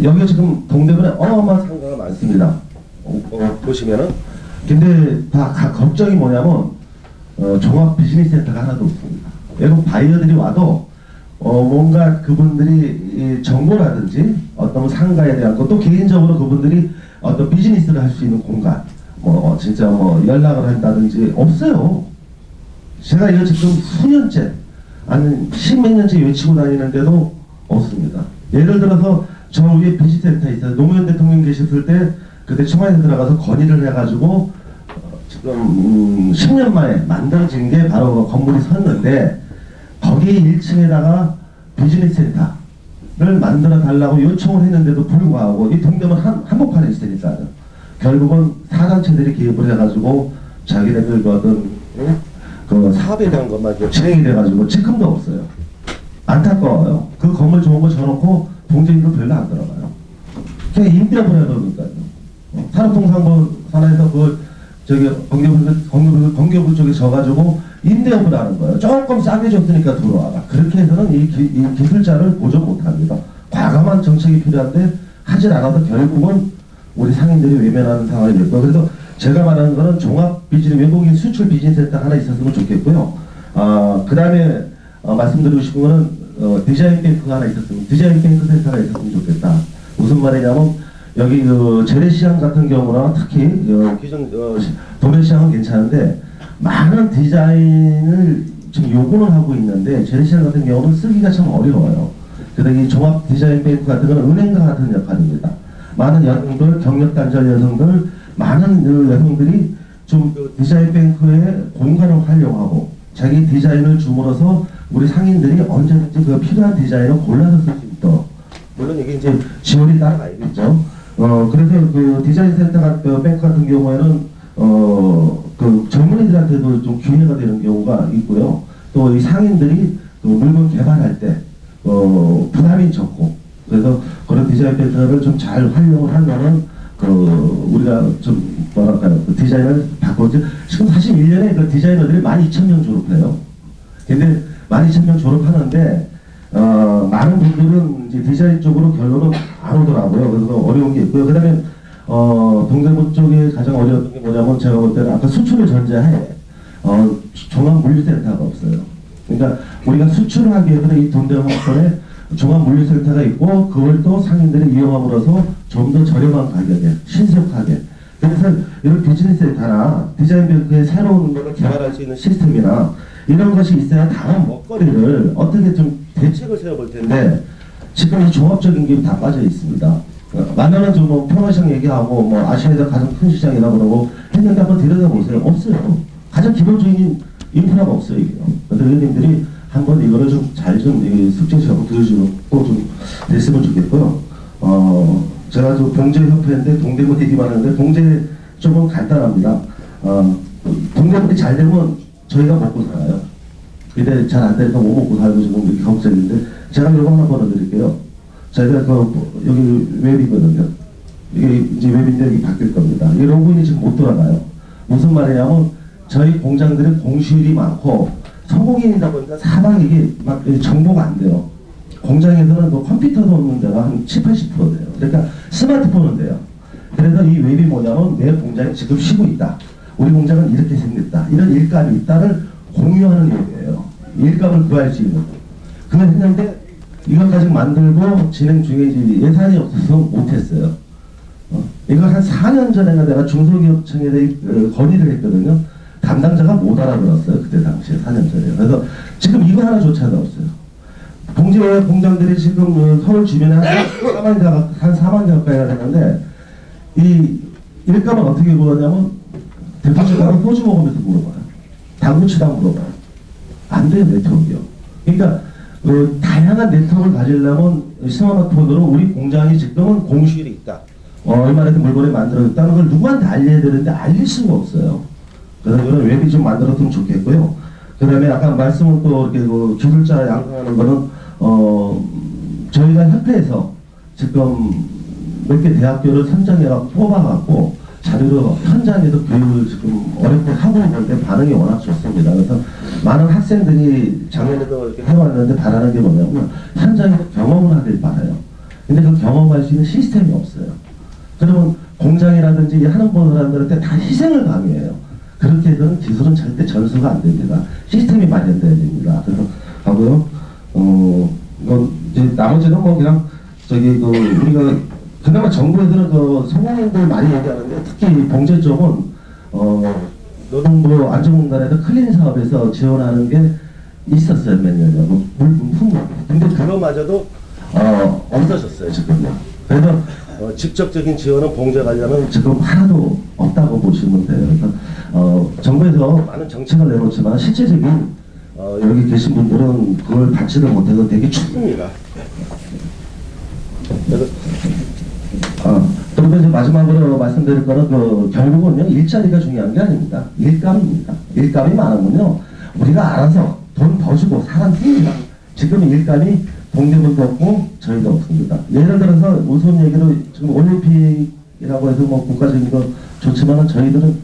여기가 지금 동대문에 어마어마한 상가가 많습니다. 보시면은. 근데 다 걱정이 뭐냐면 종합 비즈니스 센터가 하나도 없습니다. 외국 바이어들이 와도 뭔가 그분들이 이 정보라든지 어떤 상가에 대한 것, 또 개인적으로 그분들이 어떤 비즈니스를 할 수 있는 공간, 뭐 진짜 뭐 연락을 한다든지 없어요. 제가 이거 지금 수년째, 아니 십몇 년째 외치고 다니는데도 없습니다. 예를 들어서 저 위에 비즈센터 있어요. 노무현 대통령 계셨을 때 그때 청와대 들어가서 건의를 해가지고 지금 10년 만에 만들어진 게 바로 건물이 섰는데, 거기 1층에다가 비즈니스 센터를 만들어 달라고 요청을 했는데도 불구하고 이 동대문 한복판에 있으니까요. 결국은 사단체들이 기업을 해가지고 자기네들 그 어떤 그 사업에 대한 것만 진행이 돼가지고 지금도 없어요. 안타까워요. 그 건물 좋은 거 줘놓고 동대문도 별로 안 들어가요. 그냥 임대업을 해버리니까요. 산업통상부 산하에서 그걸 저기 건교부 쪽에 져가지고 임대업을 하는 거예요. 조금 싸게 줬으니까 들어와라. 그렇게 해서는 이 기술자를 보존 못합니다. 과감한 정책이 필요한데 하질 않아도 결국은 우리 상인들이 외면하는 상황이 될 거예요. 그래서 제가 말하는 거는 종합 비즈니스, 외국인 수출 비즈니스 센터 하나 있었으면 좋겠고요. 그 다음에 말씀드리고 싶은 거는 디자인 뱅크가 하나 있었으면, 디자인 뱅크 센터가 있었으면 좋겠다. 무슨 말이냐면 여기 그 재래시장 같은 경우나 특히 기존 도매시장은 괜찮은데 많은 디자인을 지금 요구를 하고 있는데 재래시장 같은 경우는 쓰기가 참 어려워요. 그래서 이 종합 디자인 뱅크 같은 건 은행과 같은 역할입니다. 많은 여성들, 경력단절 여성들, 많은 여성들이 좀 디자인 뱅크의 공간을 활용하고 자기 디자인을 줌으로써 우리 상인들이 언제든지 그 필요한 디자인을 골라서 쓸 수 있도록, 물론 이게 이제 지원이 따라가야겠죠. 그래서 그 디자인 센터 그 뱅크 같은 경우에는 그 젊은이들한테도 좀 기회가 되는 경우가 있고요. 또 이 상인들이 또 물건 개발할 때 부담이 적고, 그래서 그런 디자인 센터를 좀 잘 활용을 하면은 우리가 좀 뭐랄까요, 그 디자인을 바꿔지. 지금 사실 1년에 그 디자이너들이 12,000명 졸업해요. 근데 12,000명 졸업하는데 많은 분들은 이제 디자인 쪽으로 결론은 안 오더라고요. 그래서 어려운 게 있고요. 그다음에 동대문 쪽에 가장 어려웠던 게 뭐냐면, 제가 볼 때는 아까 수출을 전제하에 종합물류센터가 없어요. 그러니까 우리가 수출을 하기 위해서는 이 동대문 한번에 종합물류센터가 있고, 그걸 또 상인들이 이용함으로써 좀 더 저렴한 가격에 신속하게, 그래서 이런 비즈니스 센터나 디자인 뱅크의 새로운 거를 개발할 수 있는 시스템이나 이런 것이 있어야 다음 먹거리를 어떻게 좀 대책을 세워볼 텐데, 지금 이 종합적인 게 다 빠져 있습니다. 많은 좀 뭐 평화시장 얘기하고 뭐 아시아에서 가장 큰 시장이라고 그러고 했는데 한번 들여다보세요. 없어요. 가장 기본적인 인프라가 없어요, 이게요. 그래서 의원님들이 한번 이거를 좀 잘 좀 숙제 시험 들어주고 좀 됐으면 좋겠고요. 제가 좀 봉제협회인데 동대문 얘기만 하는데, 봉제 쪽은 간단합니다. 동대문이 잘 되면 저희가 먹고 살아요. 근데 잘 안 되니까 못 먹고 살고 지금 이렇게 걱정인데, 제가 이거 하나 보여드릴게요. 저희가 여기 웹이거든요. 이게 이제 웹인데 여기 바뀔 겁니다. 이 로그인이 지금 못 돌아가요. 무슨 말이냐면 저희 공장들은 공실이 많고 소공인이다 보니까 사방 이게 막 정보가 안 돼요. 공장에서는 뭐 컴퓨터도 없는 데가 한 70~80% 돼요. 그러니까 스마트폰은 돼요. 그래서 이 웹이 뭐냐면 내 공장이 지금 쉬고 있다. 우리 공장은 이렇게 생겼다. 이런 일감이 있다를 공유하는 웹이에요. 일감을 구할 수 있는. 그걸 했는데 이것까지 만들고 진행 중에 이제 예산이 없어서 못했어요. 이거 한 4년 전에가 내가 중소기업청에 대해 건의를 했거든요. 담당자가 못 알아들었어요. 그때 당시에 4년 전에. 그래서 지금 이거 하나조차도 없어요. 봉제 공장들이 지금 서울 주변에 한 4만 개 가까이 되는데, 이 일감은 어떻게 구하냐면 대표님하고 소주 먹으면서 물어봐요. 당구치다 물어봐요. 안 돼요, 네트워크요. 그러니까 다양한 네트워크를 가지려면 스마트폰으로 우리 공장이 지금은 공실이 있다. 얼마나 물건을 만들어졌다는 걸 누구한테 알려야 되는데 알릴 수가 없어요. 그래서 이런 웹이 좀 만들었으면 좋겠고요. 그 다음에 아까 말씀은 또 이렇게 기술자 양성하는 거는 저희가 협회에서 지금 몇 개 대학교를 선정해서 뽑아갖고 자료로 현장에서 교육을 지금 어렵게 하고 있는데 반응이 워낙 좋습니다. 그래서 많은 학생들이 작년에도 이렇게 해왔는데 바라는 게 뭐냐면 현장에서 경험을 하길 바라요. 근데 그 경험할 수 있는 시스템이 없어요. 그러면 공장이라든지 하는 사람들한테 다 희생을 강요해요. 그렇게 해서는 기술은 절대 전수가 안 됩니다. 시스템이 마련돼야 됩니다. 그래서 하고요. 이건 이제 나머지는 뭐 그냥 우리가 그나마 정부에서는 소상공인들 많이 얘기하는데 특히 봉제 쪽은 노동부 안전공단에서 클린 사업에서 지원하는 게 있었어요. 몇 년이요. 물품. 근데 그거마저도 없어졌어요 지금요. 그래서 직접적인 지원은 봉제 관련은 지금 하나도 없다고 보시면 돼요. 그래서 정부에서 많은 정책을 내놓지만 실제적인 여기 계신 분들은 그걸 받지도 못해서 되게 춥습니다. 그래서 그리고 이제 마지막으로 말씀드릴 거는 결국은요 일자리가 중요한 게 아닙니다. 일감입니다. 일감이 많으면요 우리가 알아서 돈 더 주고 사람 씁니다. 지금 일감이 동대문도 없고 저희도 없습니다. 예를 들어서 우선 얘기로 지금 올림픽이라고 해서 뭐 국가적인 거 좋지만은 저희들은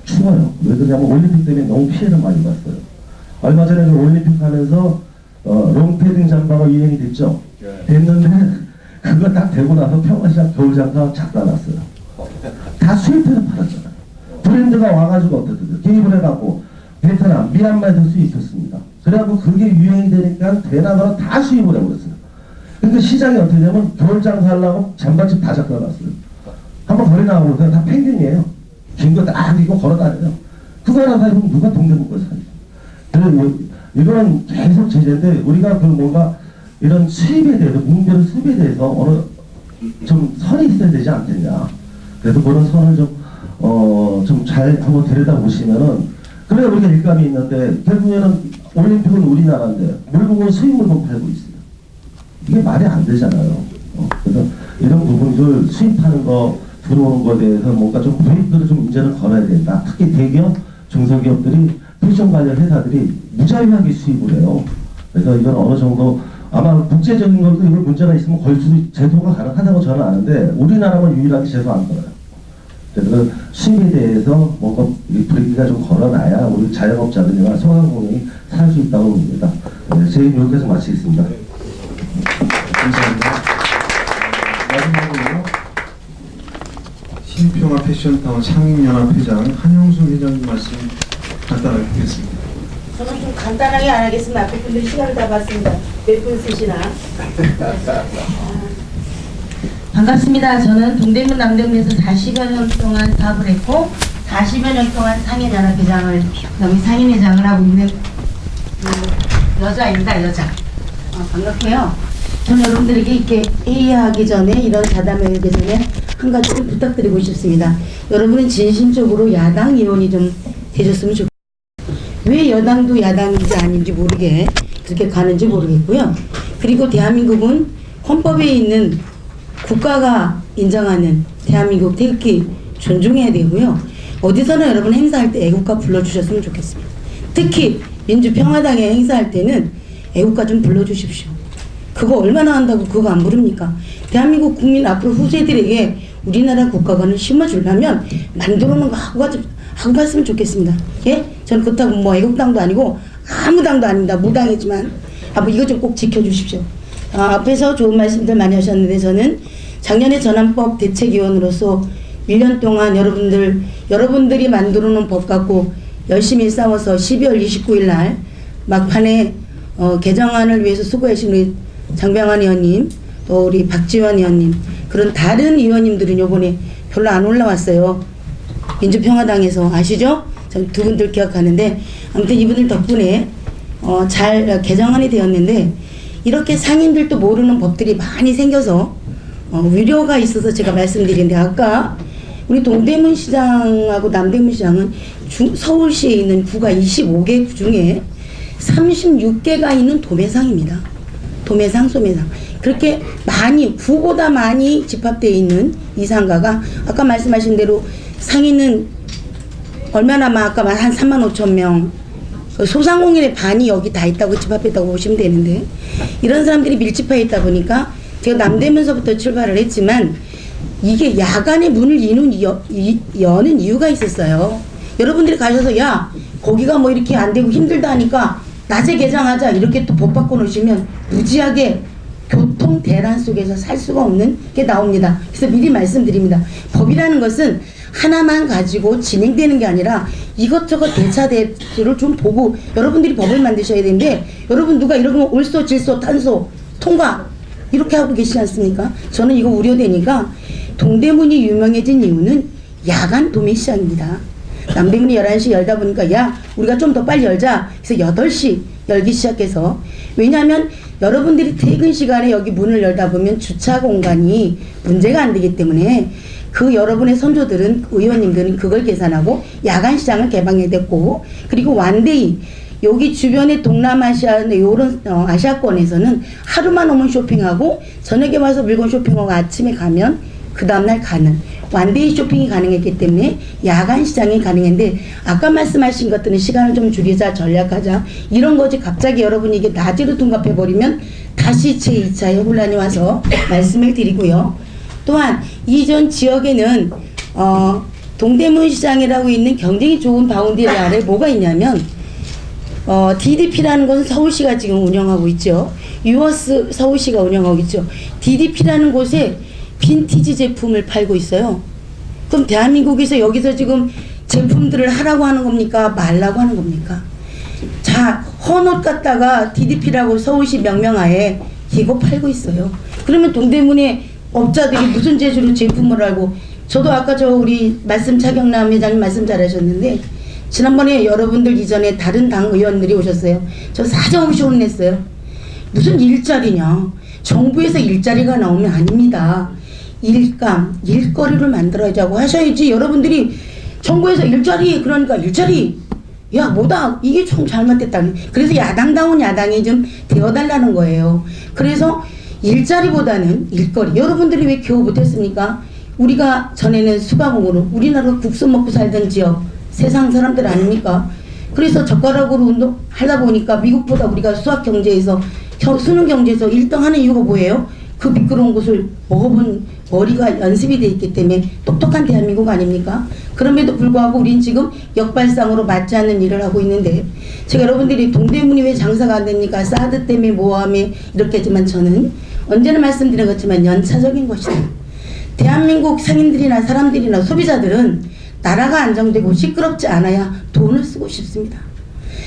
추워요. 왜 그러냐면 올림픽 때문에 너무 피해를 많이 봤어요. 얼마 전에 그 올림픽 하면서 롱패딩 잠바가 유행이 됐죠. 됐는데 그거 딱 되고 나서 평화시장 겨울장사 작다놨어요. 다 수입해서 팔았잖아요. 브랜드가 와가지고 어떻게 개입을 해갖고 베트남, 미얀마에서 수입했습니다. 그래갖고 그게 유행이 되니까 대나무는 다 수입을 해버렸어요. 그러니까 시장이 어떻게 되냐면 겨울장사 하려고 잠바집 다 작다놨어요. 한번 거리 나가고 그냥 다 펭귄이에요. 긴 거 딱 입고 걸어다녀요. 그거 하나 사면 누가 동대문 걸 사요. 그래서 이거는 계속 제재인데 우리가 뭔가 이런 수입에 대해서 문제의 수입에 대해서 어느 좀 선이 있어야 되지 않겠냐. 그래서 그런 선을 좀 잘 한번 들여다 보시면은 그래야 우리가 일감이 있는데 결국에는 올림픽은 우리나라인데 물건은 수입 물건 팔고 있어요. 이게 말이 안 되잖아요. 그래서 이런 부분들 수입하는 거 들어오는 거에 대해서 뭔가 좀 브레이크를 좀 이제는 걸어야 된다. 특히 대기업, 중소기업들이 패션 관련 회사들이 무자유하게 수입을 해요. 그래서 이건 어느 정도 아마 국제적인 것도 이걸 문제가 있으면 걸 수도 제도가 가능하다고 저는 아는데 우리나라만 유일하게 제도 안 걸어요. 그래서 수입에 대해서 뭔가 브레이크가 좀 걸어놔야 우리 자영업자들이나 소상공인이 살 수 있다고 봅니다. 네, 제 얘기 여기까지 마치겠습니다. 감사합니다. 마지막으로 신평화 패션타운 상인연합회장 한영순 회장님 말씀 간단하게 듣겠습니다. 저는 좀 간단하게 안 하겠습니다. 앞에 분들 시간을 다 봤습니다. 몇 분 쓰시나? 반갑습니다. 저는 동대문 남대문에서 40여 년 동안 사업을 했고 40여 년 동안 상인연합회장을 그다음에 상인회장을 하고 있는 여자입니다. 여자. 반갑고요. 저는 여러분들에게 이렇게 회의하기 전에 이런 자담회 하기 전에 한 가지 좀 부탁드리고 싶습니다. 여러분은 진심적으로 야당 의원이 좀 되셨으면 좋겠습니다. 왜 여당도 야당인지 아닌지 모르게 그렇게 가는지 모르겠고요. 그리고 대한민국은 헌법에 있는 국가가 인정하는 대한민국 태극기 존중해야 되고요. 어디서나 여러분 행사할 때 애국가 불러주셨으면 좋겠습니다. 특히 민주평화당에 행사할 때는 애국가 좀 불러주십시오. 그거 얼마나 한다고 그거 안 부릅니까? 대한민국 국민 앞으로 후세들에게 우리나라 국가관을 심어주려면 만들어놓은 거 하고 갔으면 좋겠습니다. 예? 저는 그렇다고 뭐 애국당도 아니고 아무 당도 아닙니다. 무당이지만 뭐 이거 좀 꼭 지켜주십시오. 앞에서 좋은 말씀들 많이 하셨는데 저는 작년에 전환법 대책위원으로서 1년 동안 여러분들이 만들어놓은 법 갖고 열심히 싸워서 12월 29일 날 막판에 개정안을 위해서 수고하신 우리 장병환 의원님 또 우리 박지원 의원님 그런 다른 의원님들은 요번에 별로 안 올라왔어요. 민주평화당에서 아시죠? 두 분들 기억하는데 아무튼 이분들 덕분에 잘 개정안이 되었는데 이렇게 상인들도 모르는 법들이 많이 생겨서 위로가 있어서 제가 말씀드리는데 아까 우리 동대문 시장하고 남대문 시장은 서울시에 있는 구가 25개 구 중에 36개가 있는 도매상입니다. 도매상, 소매상. 그렇게 많이, 구보다 많이 집합되어 있는 이 상가가 아까 말씀하신 대로 상인은 얼마나 아까 한 35,000명 소상공인의 반이 여기 다 있다고 집합했다고 보시면 되는데 이런 사람들이 밀집해 있다 보니까 제가 남대문서부터 출발을 했지만 이게 야간에 문을 여는 이유가 있었어요. 여러분들이 가셔서 야 거기가 뭐 이렇게 안 되고 힘들다 하니까 낮에 개장하자 이렇게 또 법 바꿔 놓으시면 무지하게 교통 대란 속에서 살 수가 없는 게 나옵니다. 그래서 미리 말씀드립니다. 법이라는 것은 하나만 가지고 진행되는 게 아니라 이것저것 대차대를 좀 보고 여러분들이 법을 만드셔야 되는데, 여러분 누가 이러면 올소, 질소, 탄소, 통과 이렇게 하고 계시지 않습니까? 저는 이거 우려되니까, 동대문이 유명해진 이유는 야간 도매시장입니다. 남대문이 11시 열다 보니까 야 우리가 좀 더 빨리 열자. 그래서 8시 열기 시작해서, 왜냐하면 여러분들이 퇴근 시간에 여기 문을 열다 보면 주차 공간이 문제가 안 되기 때문에 그 여러분의 선조들은, 의원님들은 그걸 계산하고 야간 시장을 개방해야 됐고, 그리고 완데이 여기 주변의 동남아시아 요런 아시아권에서는 하루만 오면 쇼핑하고 저녁에 와서 물건 쇼핑하고 아침에 가면 그 다음날 가는 완데이 쇼핑이 가능했기 때문에 야간 시장이 가능했는데, 아까 말씀하신 것들은 시간을 좀 줄이자, 전략하자 이런 거지, 갑자기 여러분이 이게 낮으로 둔갑해버리면 다시 제2차의 혼란이 와서 말씀을 드리고요. 또한 이전 지역에는 동대문 시장이라고 있는 경쟁이 좋은 바운더리 아래 뭐가 있냐면 DDP라는 것은 서울시가 지금 운영하고 있죠. 유어스 서울시가 운영하고 있죠. DDP라는 곳에 빈티지 제품을 팔고 있어요. 그럼 대한민국에서 여기서 지금 제품들을 하라고 하는 겁니까? 말라고 하는 겁니까? 자, 헌옷 갖다가 DDP라고 서울시 명명하에 이거 팔고 있어요. 그러면 동대문의 업자들이 무슨 재주로 제품을 알고, 저도 아까 우리 차경남 회장님 말씀 잘하셨는데, 지난번에 여러분들 이전에 다른 당 의원들이 오셨어요. 저 사정없이 혼냈어요. 무슨 일자리냐. 정부에서 일자리가 나오면 아닙니다. 일감, 일거리를 만들어야자고 하셔야지. 여러분들이 정부에서 일자리, 그러니까 일자리, 야 뭐다, 이게 좀 잘못됐다. 그래서 야당다운 야당이 좀 되어달라는 거예요. 그래서 일자리보다는 일거리. 여러분들이 왜 겨우 못했습니까? 우리가 전에는 수박으로 우리나라 국수 먹고 살던 지역 세상 사람들 아닙니까? 그래서 젓가락으로 운동하다 보니까 미국보다 우리가 수학 경제에서, 수능 경제에서 1등 하는 이유가 뭐예요? 그 미끄러운 곳을 먹어본 머리가 연습이 돼 있기 때문에 똑똑한 대한민국 아닙니까? 그럼에도 불구하고 우린 지금 역발상으로 맞지 않는 일을 하고 있는데, 제가 여러분들이 동대문이 왜 장사가 안 됩니까? 사드 때문에 모함에 이렇게 했지만, 저는 언제나 말씀드린 것지만 연차적인 것이다. 대한민국 상인들이나 사람들이나 소비자들은 나라가 안정되고 시끄럽지 않아야 돈을 쓰고 싶습니다.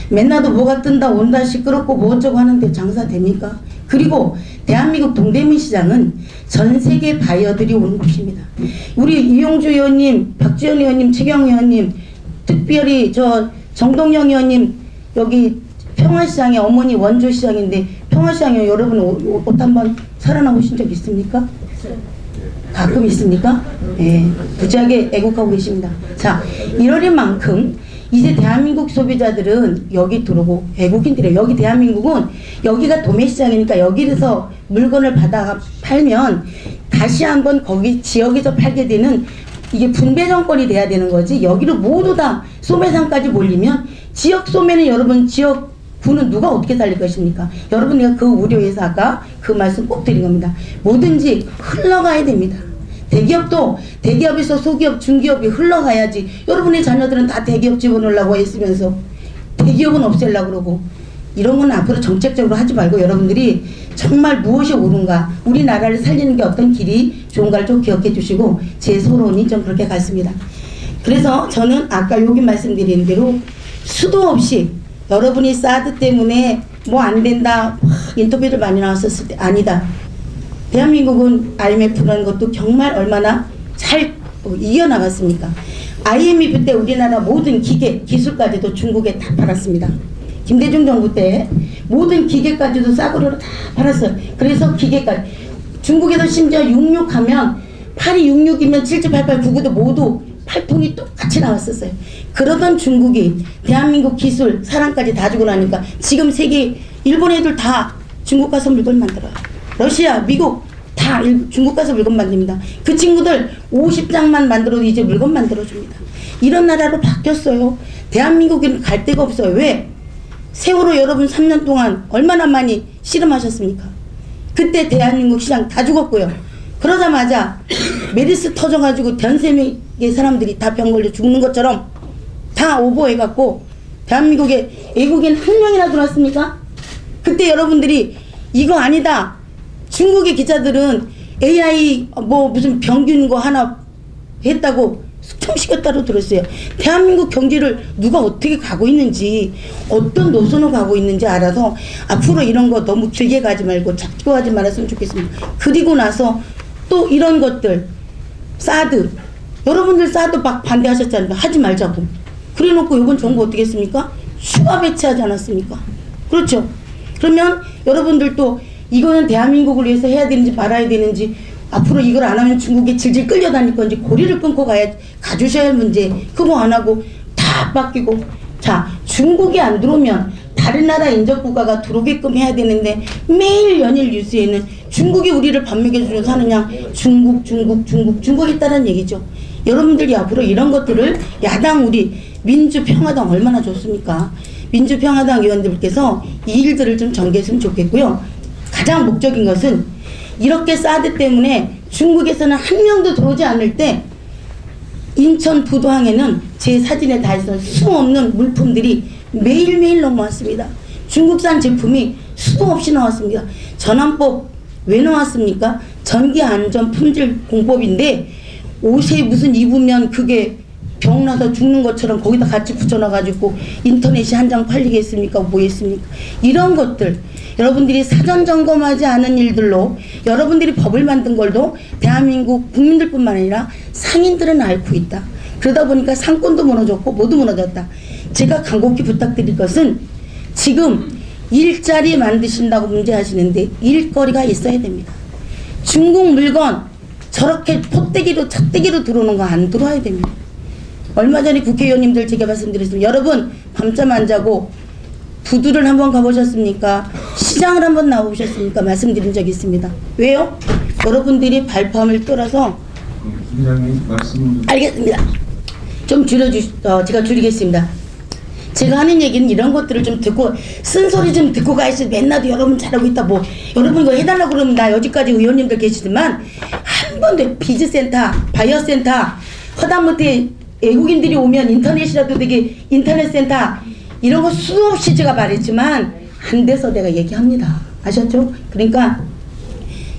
맨날도 뭐가 뜬다 온다 시끄럽고 뭐 어쩌고 하는데 장사 됩니까? 그리고 대한민국 동대문 시장은 전 세계 바이어들이 오는 곳입니다. 우리 이용주 의원님, 박지원 의원님, 최경 의원님, 특별히 정동영 의원님, 여기 평화시장의 어머니 원조시장인데, 평화시장에 여러분 옷 한번 살아나보신 적 있습니까? 가끔 있습니까? 네, 부지하게 애국하고 계십니다. 자, 이러린 만큼 이제 대한민국 소비자들은 여기 들어오고, 외국인들이 여기 대한민국은 여기가 도매시장이니까 여기서 물건을 받아 팔면 다시 한번 거기 지역에서 팔게 되는, 이게 분배 정권이 돼야 되는 거지. 여기로 모두 다 소매상까지 몰리면 지역 소매는 여러분, 지역 부는 누가 어떻게 살릴 것입니까? 여러분, 내가 그 우려에서 아까 그 말씀 꼭 드린 겁니다. 뭐든지 흘러가야 됩니다. 대기업도 대기업에서 소기업, 중기업이 흘러가야지. 여러분의 자녀들은 다 대기업 집어넣으려고 했으면서 대기업은 없애려고 그러고, 이런 건 앞으로 정책적으로 하지 말고 여러분들이 정말 무엇이 옳은가, 우리나라를 살리는 게 어떤 길이 좋은가를 좀 기억해 주시고, 제 소론이 좀 그렇게 같습니다. 그래서 저는 아까 여기 말씀드린 대로 수도 없이 여러분이 사드 때문에 뭐 안 된다 인터뷰를 많이 나왔었을 때, 아니다. 대한민국은 IMF라는 것도 정말 얼마나 잘 이겨나갔습니까? IMF 때 우리나라 모든 기계, 기술까지도 중국에 다 팔았습니다. 김대중 정부 때 모든 기계까지도 싸구려로 다 팔았어요. 그래서 기계까지, 중국에서 심지어 66하면 8266이면 7788, 99도 모두 팔통이 똑같이 나왔었어요. 그러던 중국이 대한민국 기술, 사람까지 다 주고 나니까 지금 세계, 일본 애들 다 중국 가서 물건 만들어요. 러시아, 미국 다 중국 가서 물건 만듭니다. 그 친구들 50장만 만들어도 이제 물건 만들어줍니다. 이런 나라로 바뀌었어요. 대한민국에는 갈 데가 없어요. 왜? 세월호 여러분 3년 동안 얼마나 많이 씨름하셨습니까? 그때 대한민국 시장 다 죽었고요. 그러자마자 메르스 터져가지고 전세계 사람들이 다 병 걸려 죽는 것처럼 다 오버해갖고 대한민국에 외국인 한 명이나 들어왔습니까? 그때 여러분들이 이거 아니다, 중국의 기자들은 AI 뭐 무슨 병균 거 하나 했다고 숙청시켰다고 들었어요. 대한민국 경제를 누가 어떻게 가고 있는지, 어떤 노선으로 가고 있는지 알아서 앞으로 이런 거 너무 길게 가지 말고 작게 하지 말았으면 좋겠습니다. 그리고 나서 또 이런 것들, 사드, 여러분들 사드 막 반대하셨잖아요. 하지 말자고. 그래놓고 이번 정부 어떻게 했습니까? 추가 배치하지 않았습니까? 그렇죠. 그러면 여러분들도 이거는 대한민국을 위해서 해야 되는지 말아야 되는지, 앞으로 이걸 안 하면 중국에 질질 끌려다닐 건지 고리를 끊고 가주셔야 할 문제, 그거 안 하고 다 바뀌고. 자, 중국이 안 들어오면 다른 나라 인접국가가 들어오게끔 해야 되는데 매일 연일 뉴스에는 중국이 우리를 밥 먹여주려 사느냐, 중국 있다는 얘기죠. 여러분들이 앞으로 이런 것들을 야당 우리 민주평화당 얼마나 좋습니까? 민주평화당 의원들께서 이 일들을 좀 전개했으면 좋겠고요. 가장 목적인 것은 이렇게 사드 때문에 중국에서는 한 명도 들어오지 않을 때 인천 부도항에는 제 사진에 다 있어 수 없는 물품들이 매일매일 넘어왔습니다. 중국산 제품이 수도 없이 나왔습니다. 전환법 왜 나왔습니까? 전기안전품질공법인데 옷에 무슨 입으면 그게 병나서 죽는 것처럼 거기다 같이 붙여놔가지고 인터넷이 한 장 팔리겠습니까? 뭐겠습니까? 이런 것들 여러분들이 사전 점검하지 않은 일들로 여러분들이 법을 만든 걸도 대한민국 국민들뿐만 아니라 상인들은 앓고 있다. 그러다 보니까 상권도 무너졌고 모두 무너졌다. 제가 간곡히 부탁드릴 것은 지금 일자리 만드신다고 문제하시는데 일거리가 있어야 됩니다. 중국 물건 저렇게 포대기로 찻대기로 들어오는 거 안 들어와야 됩니다. 얼마 전에 국회의원님들 제가 말씀드렸습니다. 여러분 밤잠 안 자고 부두를 한번 가보셨습니까? 시장을 한번 나오셨습니까? 말씀드린 적이 있습니다. 왜요? 여러분들이 발품을 떨어서 알겠습니다. 좀 제가 줄이겠습니다. 제가 하는 얘기는 이런 것들을 좀 듣고 쓴소리 좀 듣고 가야지. 맨날도 여러분 잘하고 있다 뭐 여러분 이거 해달라고 그러면 나 여기까지 의원님들 계시지만 한 번도 비즈센터, 바이어센터 허다못해 외국인들이 오면 인터넷이라도 되게 인터넷센터 이런 거 수없이 제가 말했지만 안 돼서 내가 얘기합니다. 아셨죠? 그러니까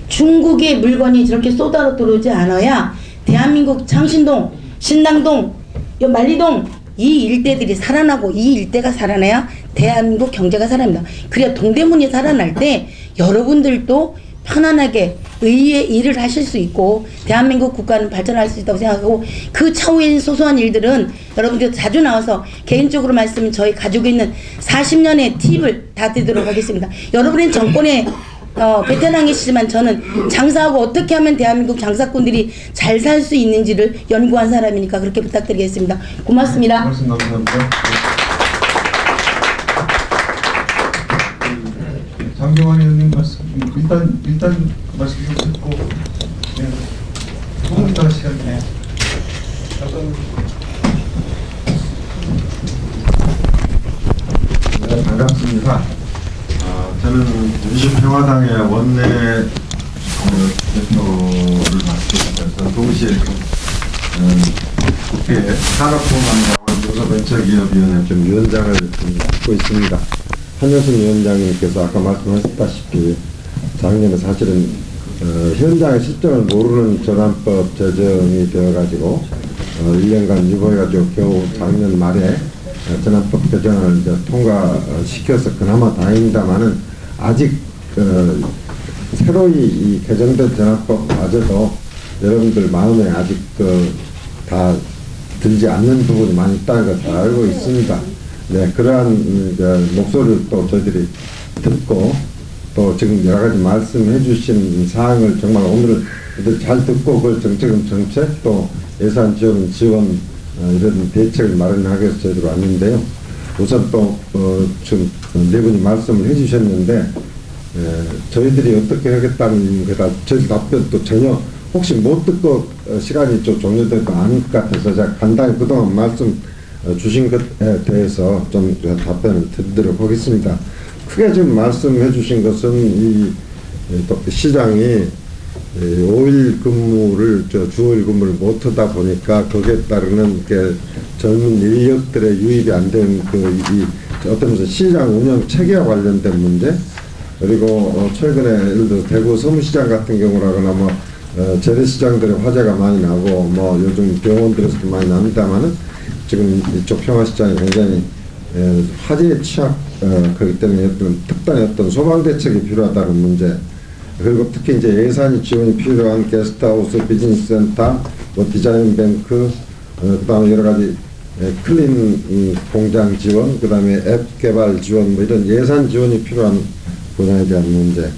중국의 물건이 저렇게 쏟아져 들어오지 않아야 대한민국 창신동, 신당동, 만리동 이 일대들이 살아나고 이 일대가 살아나야 대한민국 경제가 살아납니다. 그래야 동대문이 살아날 때 여러분들도 편안하게 의의 일을 하실 수 있고 대한민국 국가는 발전할 수 있다고 생각하고 그 차후에 소소한 일들은 여러분들 자주 나와서 개인적으로 말씀은 저희 가지고 있는 40년의 팁을 다 드리도록 하겠습니다. 여러분은 정권의 베테랑이시지만 저는 장사하고 어떻게 하면 대한민국 장사꾼들이 잘 살 수 있는지를 연구한 사람이니까 그렇게 부탁드리겠습니다. 고맙습니다. 말씀 감사합니다. 장경환 의원님 말씀 일단 말씀 좀 듣고 조금 시간 네. 네, 반갑습니다. 저는 민주평화당의 원내 대표를 맡으면서 동시에 국회 산업부망자원 중소벤처기업위원회 좀 위원장을 맡고 있습니다. 한효순 위원장님께서 아까 말씀하셨다시피 작년에 사실은 현장의 실정을 모르는 전환법 제정이 되어가지고 1년간 유보해가지고 겨우 작년 말에 전환법 개정을 이제 통과시켜서 그나마 다행입니다만은 아직 새로이 이 개정된 전환법마저도 여러분들 마음에 아직 다 들지 않는 부분이 많이 있다는 것을 알고 있습니다. 네, 그러한 목소리를 또 저희들이 듣고 또 지금 여러 가지 말씀해 주신 사항을 정말 오늘 잘 듣고 그걸 정책은 정책 또 예산 지원은 지원 이런 대책을 마련하기 위해서 저희들 왔는데요. 우선 또 지금 네 분이 말씀을 해 주셨는데 저희들이 어떻게 하겠다는 거다 저희 답변도 전혀 혹시 못 듣고 시간이 좀 종료되도 않을 것 같아서 제가 간단히 그동안 말씀 주신 것에 대해서 좀 답변을 드리도록 하겠습니다. 크게 지금 말씀해 주신 것은 이 시장이 5일 근무를 주 5일 근무를 못하다 보니까 거기에 따르는 젊은 인력들의 유입이 안 되는 어떤 시장 운영 체계와 관련된 문제 그리고 최근에 예를 들어 대구 서무시장 같은 경우라거나 뭐 재래시장들의 화재가 많이 나고 뭐 요즘 병원들에서도 많이 납니다만은 지금 이쪽 평화시장이 굉장히 화재에 그렇기 때문에 어떤 특단의 어떤 소방 대책이 필요하다는 문제, 그리고 특히 이제 예산이 지원이 필요한 게스트하우스, 비즈니스센터, 뭐 디자인뱅크, 그다음에 여러 가지 클린 공장 지원, 그다음에 앱 개발 지원, 뭐 이런 예산 지원이 필요한 분야에 대한 문제,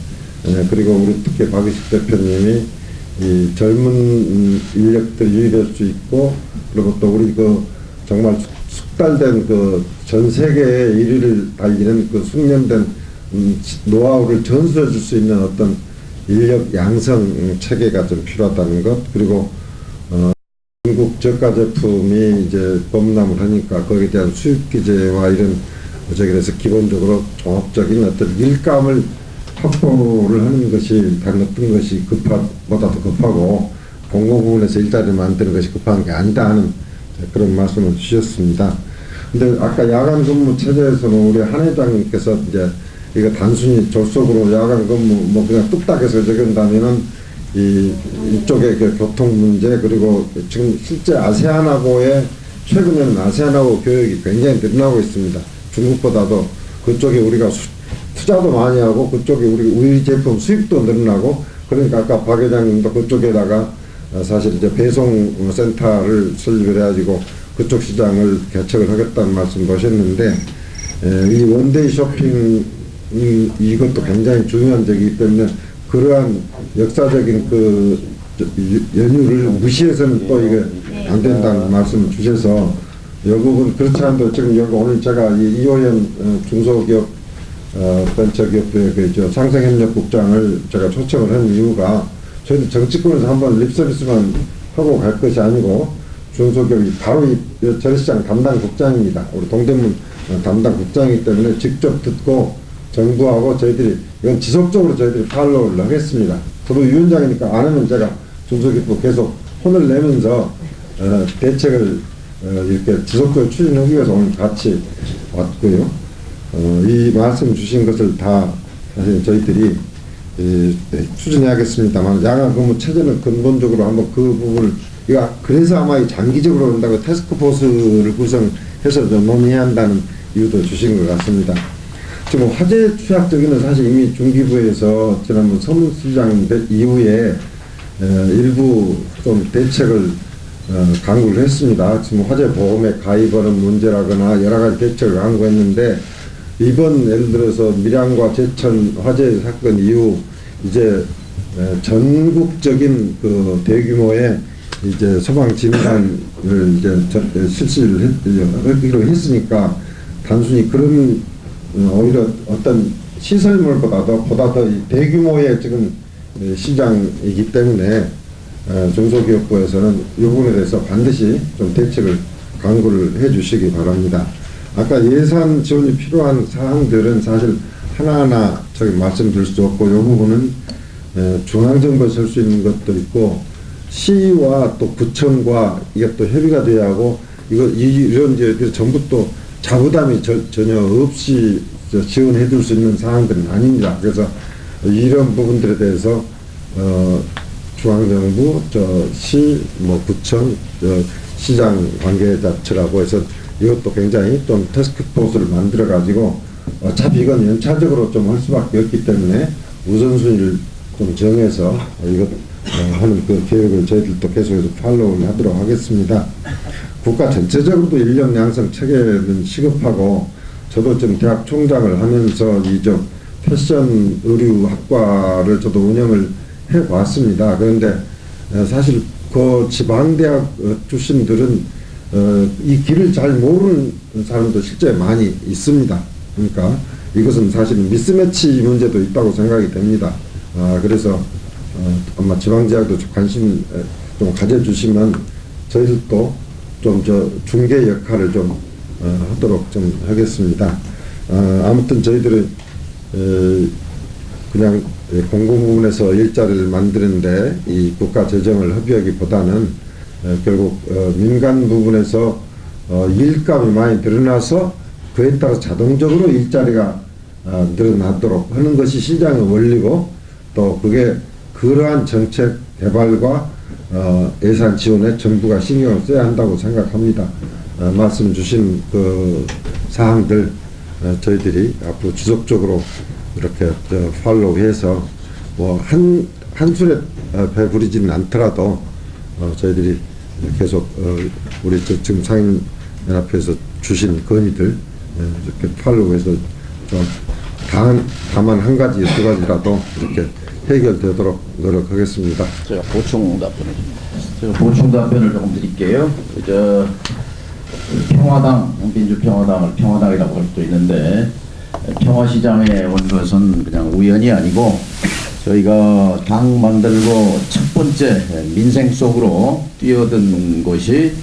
그리고 우리 특히 박의식 대표님이 이 젊은 인력들 유입할 수 있고, 그리고 또 우리 그 정말 숙달된 그 전 세계의 1위를 달리는 그 숙련된 노하우를 전수해 줄 수 있는 어떤 인력 양성 체계가 좀 필요하다는 것, 그리고 중국 저가 제품이 이제 범람을 하니까 거기에 대한 수입 규제와 이런 그래서 기본적으로 종합적인 어떤 일감을 확보를 하는 것이 다른 어떤 것이 보다도 급하고 공공부문에서 일자리를 만드는 것이 급한 게 아니다 하는 그런 말씀을 주셨습니다. 근데 아까 야간 근무 체제에서는 우리 한 회장님께서 이제 이거 단순히 졸속으로 야간 근무 뭐 그냥 뚝딱해서 적용한다면은 이쪽의 그 교통 문제, 그리고 지금 실제 아세안하고의 최근에는 아세안하고 교역이 굉장히 늘어나고 있습니다. 중국보다도 그쪽에 우리가 투자도 많이 하고 그쪽에 우리 제품 수입도 늘어나고, 그러니까 아까 박 회장님도 그쪽에다가 사실 이제 배송 센터를 설립을 해가지고 그쪽 시장을 개척을 하겠다는 말씀 보셨는데, 이 원데이 쇼핑 이것도 굉장히 중요한 적이기 때문에 그러한 역사적인 그 연유를 무시해서는 또 이게 안 된다는 말씀을 주셔서 이 부분 그렇지 않아도 지금 여기 오늘 제가 이호연 중소기업 벤처기업부의 그 상생협력국장을 제가 초청을 한 이유가 저희도 정치권에서 한번 립서비스만 하고 갈 것이 아니고 중소기업이 바로 이 재래시장 담당 국장입니다. 우리 동대문 담당 국장이기 때문에 직접 듣고 정부하고 저희들이 이건 지속적으로 저희들이 팔로우를 하겠습니다. 저도 위원장이니까 안 하면 제가 중소기업부 계속 혼을 내면서 대책을 이렇게 지속적으로 추진하기 위해서 오늘 같이 왔고요. 이 말씀 주신 것을 다 사실 저희들이 추진해야겠습니다만 야간 근무 체제는 근본적으로 한번 그 부분을 그래서 아마 장기적으로 한다고 태스크포스를 구성해서 좀 논의해야 한다는 이유도 주신 것 같습니다. 지금 화재 취약적인은 사실 이미 중기부에서 지난번 서문시장 이후에 일부 좀 대책을 강구를 했습니다. 지금 화재 보험에 가입하는 문제라거나 여러 가지 대책을 강구했는데 이번 예를 들어서 밀양과 제천 화재 사건 이후 이제 전국적인 그 대규모의 이제 소방 진단을 이제 실시를 하기로 했으니까 단순히 그런 오히려 어떤 시설물보다도 대규모의 지금 시장이기 때문에 중소기업부에서는 이 부분에 대해서 반드시 좀 대책을 강구를 해 주시기 바랍니다. 아까 예산 지원이 필요한 사항들은 사실 하나하나 저기 말씀드릴 수 없고 이 부분은 중앙정부에서 할 수 있는 것도 있고 시와 또 구청과 이게 또 협의가 돼야 하고 이런 이제 전부 또 자부담이 전혀 없이 지원해 줄 수 있는 사항들은 아닙니다. 그래서 이런 부분들에 대해서 중앙정부, 시, 뭐 구청, 시장 관계자처라고 해서 이것도 굉장히 좀 태스크포스를 만들어 가지고 어차피 이건 연차적으로 좀 할 수밖에 없기 때문에 우선순위를 좀 정해서 이것 하는 그 계획을 저희들도 계속해서 팔로우를 하도록 하겠습니다. 국가 전체적으로도 인력 양성 체계는 시급하고 저도 지금 대학 총장을 하면서 이저 패션 의류 학과를 저도 운영을 해 왔습니다. 그런데 사실 그 지방대학 출신들은 이 길을 잘 모르는 사람도 실제 많이 있습니다. 그러니까 이것은 사실 미스매치 문제도 있다고 생각이 됩니다. 그래서 아마 지방대학도 관심 좀 가져주시면 저희들도 좀 중개 역할을 좀 하도록 좀 하겠습니다. 아무튼 저희들은 그냥 공공부문에서 일자리를 만드는데 이 국가 재정을 허비하기보다는 결국 민간 부분에서 일감이 많이 늘어나서 그에 따라 자동적으로 일자리가 늘어나도록 하는 것이 시장의 원리고 또 그게 그러한 정책 개발과 예산 지원에 정부가 신경을 써야 한다고 생각합니다. 말씀 주신 그 사항들 저희들이 앞으로 지속적으로 이렇게 팔로우해서 뭐 한 술에 배부리지는 않더라도 저희들이 계속 우리 지금 상인연합회에서 주신 건의들 이렇게 팔로우해서 좀 다만 한 가지 두 가지라도 이렇게 해결되도록 노력하겠습니다. 제가 보충 답변을 조금 드릴게요. 평화당, 민주평화당을 평화당이라고 할 수도 있는데 평화시장에 온 것은 그냥 우연이 아니고 저희가 당 만들고 첫 번째 민생 속으로 뛰어든 곳이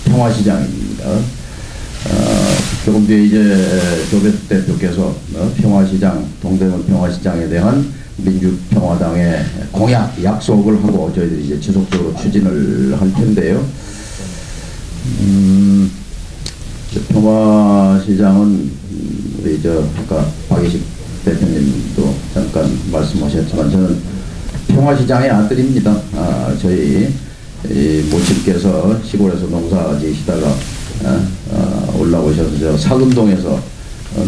평화시장입니다. 조금 뒤에 이제 조배숙 대표께서 평화시장, 동대문 평화시장에 대한 민주평화당의 공약, 약속을 하고 저희들이 이제 지속적으로 추진을 할 텐데요. 평화시장은 우리 아까 박이식 대표님도 잠깐 말씀하셨지만 저는 평화시장의 아들입니다. 저희 모친께서 시골에서 농사 지시다가 올라오셔서 저 사금동에서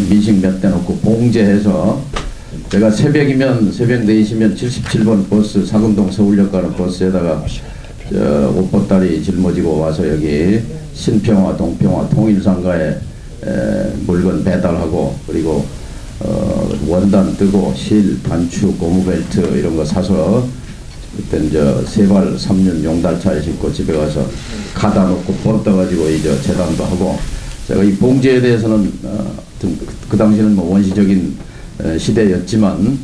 민식 몇 대 놓고 봉제해서 제가 새벽 4시면 77번 버스 사금동 서울역 가는 버스에다가 옷보따리 짊어지고 와서 여기 신평화, 동평화, 통일상가에 물건 배달하고 그리고 원단 뜨고 실, 단추, 고무벨트 이런 거 사서 그때 세발 3년 용달차에 싣고 집에 가서 가다 놓고 번 떠가지고 이제 재단도 하고 제가 이 봉제에 대해서는 그 당시는 뭐 원시적인 시대였지만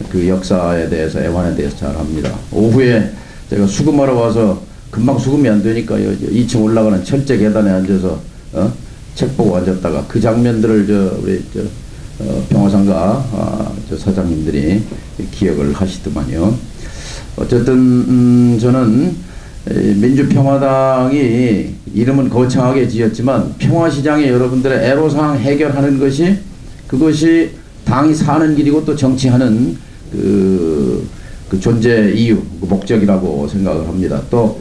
그 역사에 대해서 애환에 대해서 잘 합니다. 오후에 제가 수금하러 와서 금방 수금이 안 되니까 2층 올라가는 철제 계단에 앉아서 책 보고 앉았다가 그 장면들을 우리 평화상가 사장님들이 기억을 하시더만요. 어쨌든 저는 민주평화당이 이름은 거창하게 지었지만 평화시장에 여러분들의 애로사항 해결하는 것이 그것이 당이 사는 길이고 또 정치하는 그 존재 이유, 그 목적이라고 생각을 합니다. 또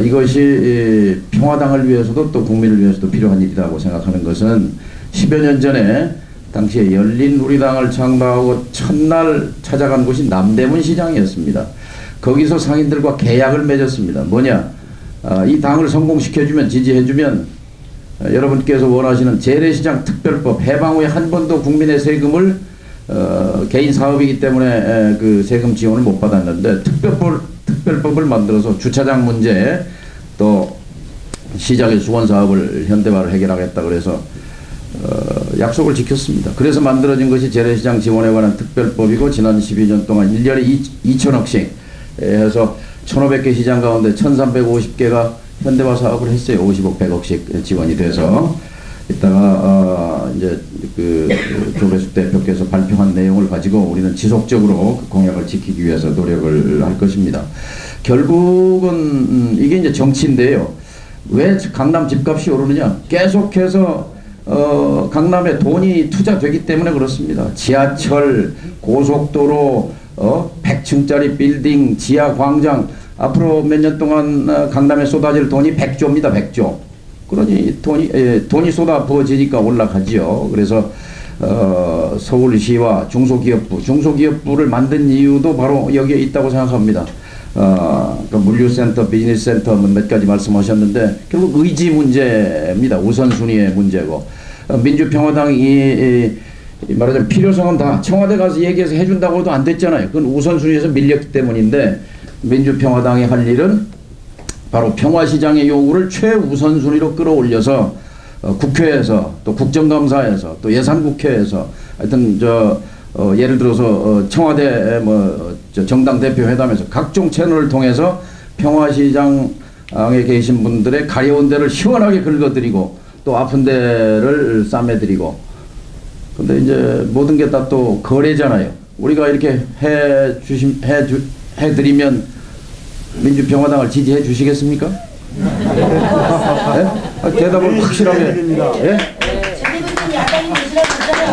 이것이 평화당을 위해서도 또 국민을 위해서도 필요한 일이라고 생각하는 것은 10여 년 전에 당시에 열린우리당을 창당하고 첫날 찾아간 곳이 남대문 시장이었습니다. 거기서 상인들과 계약을 맺었습니다. 뭐냐? 이 당을 성공시켜주면, 지지해주면 여러분께서 원하시는 재래시장 특별법 해방 후에 한 번도 국민의 세금을 개인 사업이기 때문에 그 세금 지원을 못 받았는데 특별법을 만들어서 주차장 문제 또 시장의 수건 사업을 현대화를 해결하겠다 그래서 약속을 지켰습니다. 그래서 만들어진 것이 재래시장 지원에 관한 특별법이고 지난 12년 동안 1년에 2천억씩 해서 1,500개 시장 가운데 1,350개가 현대화 사업을 했어요. 50억, 100억씩 지원이 돼서 이따가 이제 그 조배숙 대표께서 발표한 내용을 가지고 우리는 지속적으로 그 공약을 지키기 위해서 노력을 할 것입니다. 결국은 이게 이제 정치인데요. 왜 강남 집값이 오르느냐? 계속해서 강남에 돈이 투자되기 때문에 그렇습니다. 지하철, 고속도로, 100층짜리 빌딩, 지하 광장, 앞으로 몇 년 동안 강남에 쏟아질 돈이 100조입니다. 100조. 그러니 돈이 쏟아 부어지니까 올라가지요. 그래서 서울시와 중소기업부를 만든 이유도 바로 여기에 있다고 생각합니다. 그 물류센터, 비즈니스센터 몇 가지 말씀하셨는데 결국 의지 문제입니다. 우선순위의 문제고 민주평화당이 말하자면 필요성은 다 청와대 가서 얘기해서 해준다고 해도 안 됐잖아요. 그건 우선순위에서 밀렸기 때문인데 민주평화당이 할 일은 바로 평화시장의 요구를 최우선순위로 끌어올려서 국회에서 또 국정감사에서 또 예산국회에서 하여튼 예를 들어서 청와대 정당 대표 회담에서 각종 채널을 통해서 평화시장에 계신 분들의 가려운 데를 시원하게 긁어드리고 또 아픈 데를 싸매드리고 근데 이제 모든 게 다 또 거래잖아요. 우리가 이렇게 해드리면 민주평화당을 지지해 주시겠습니까? 네? 대답을 확실하게. 예?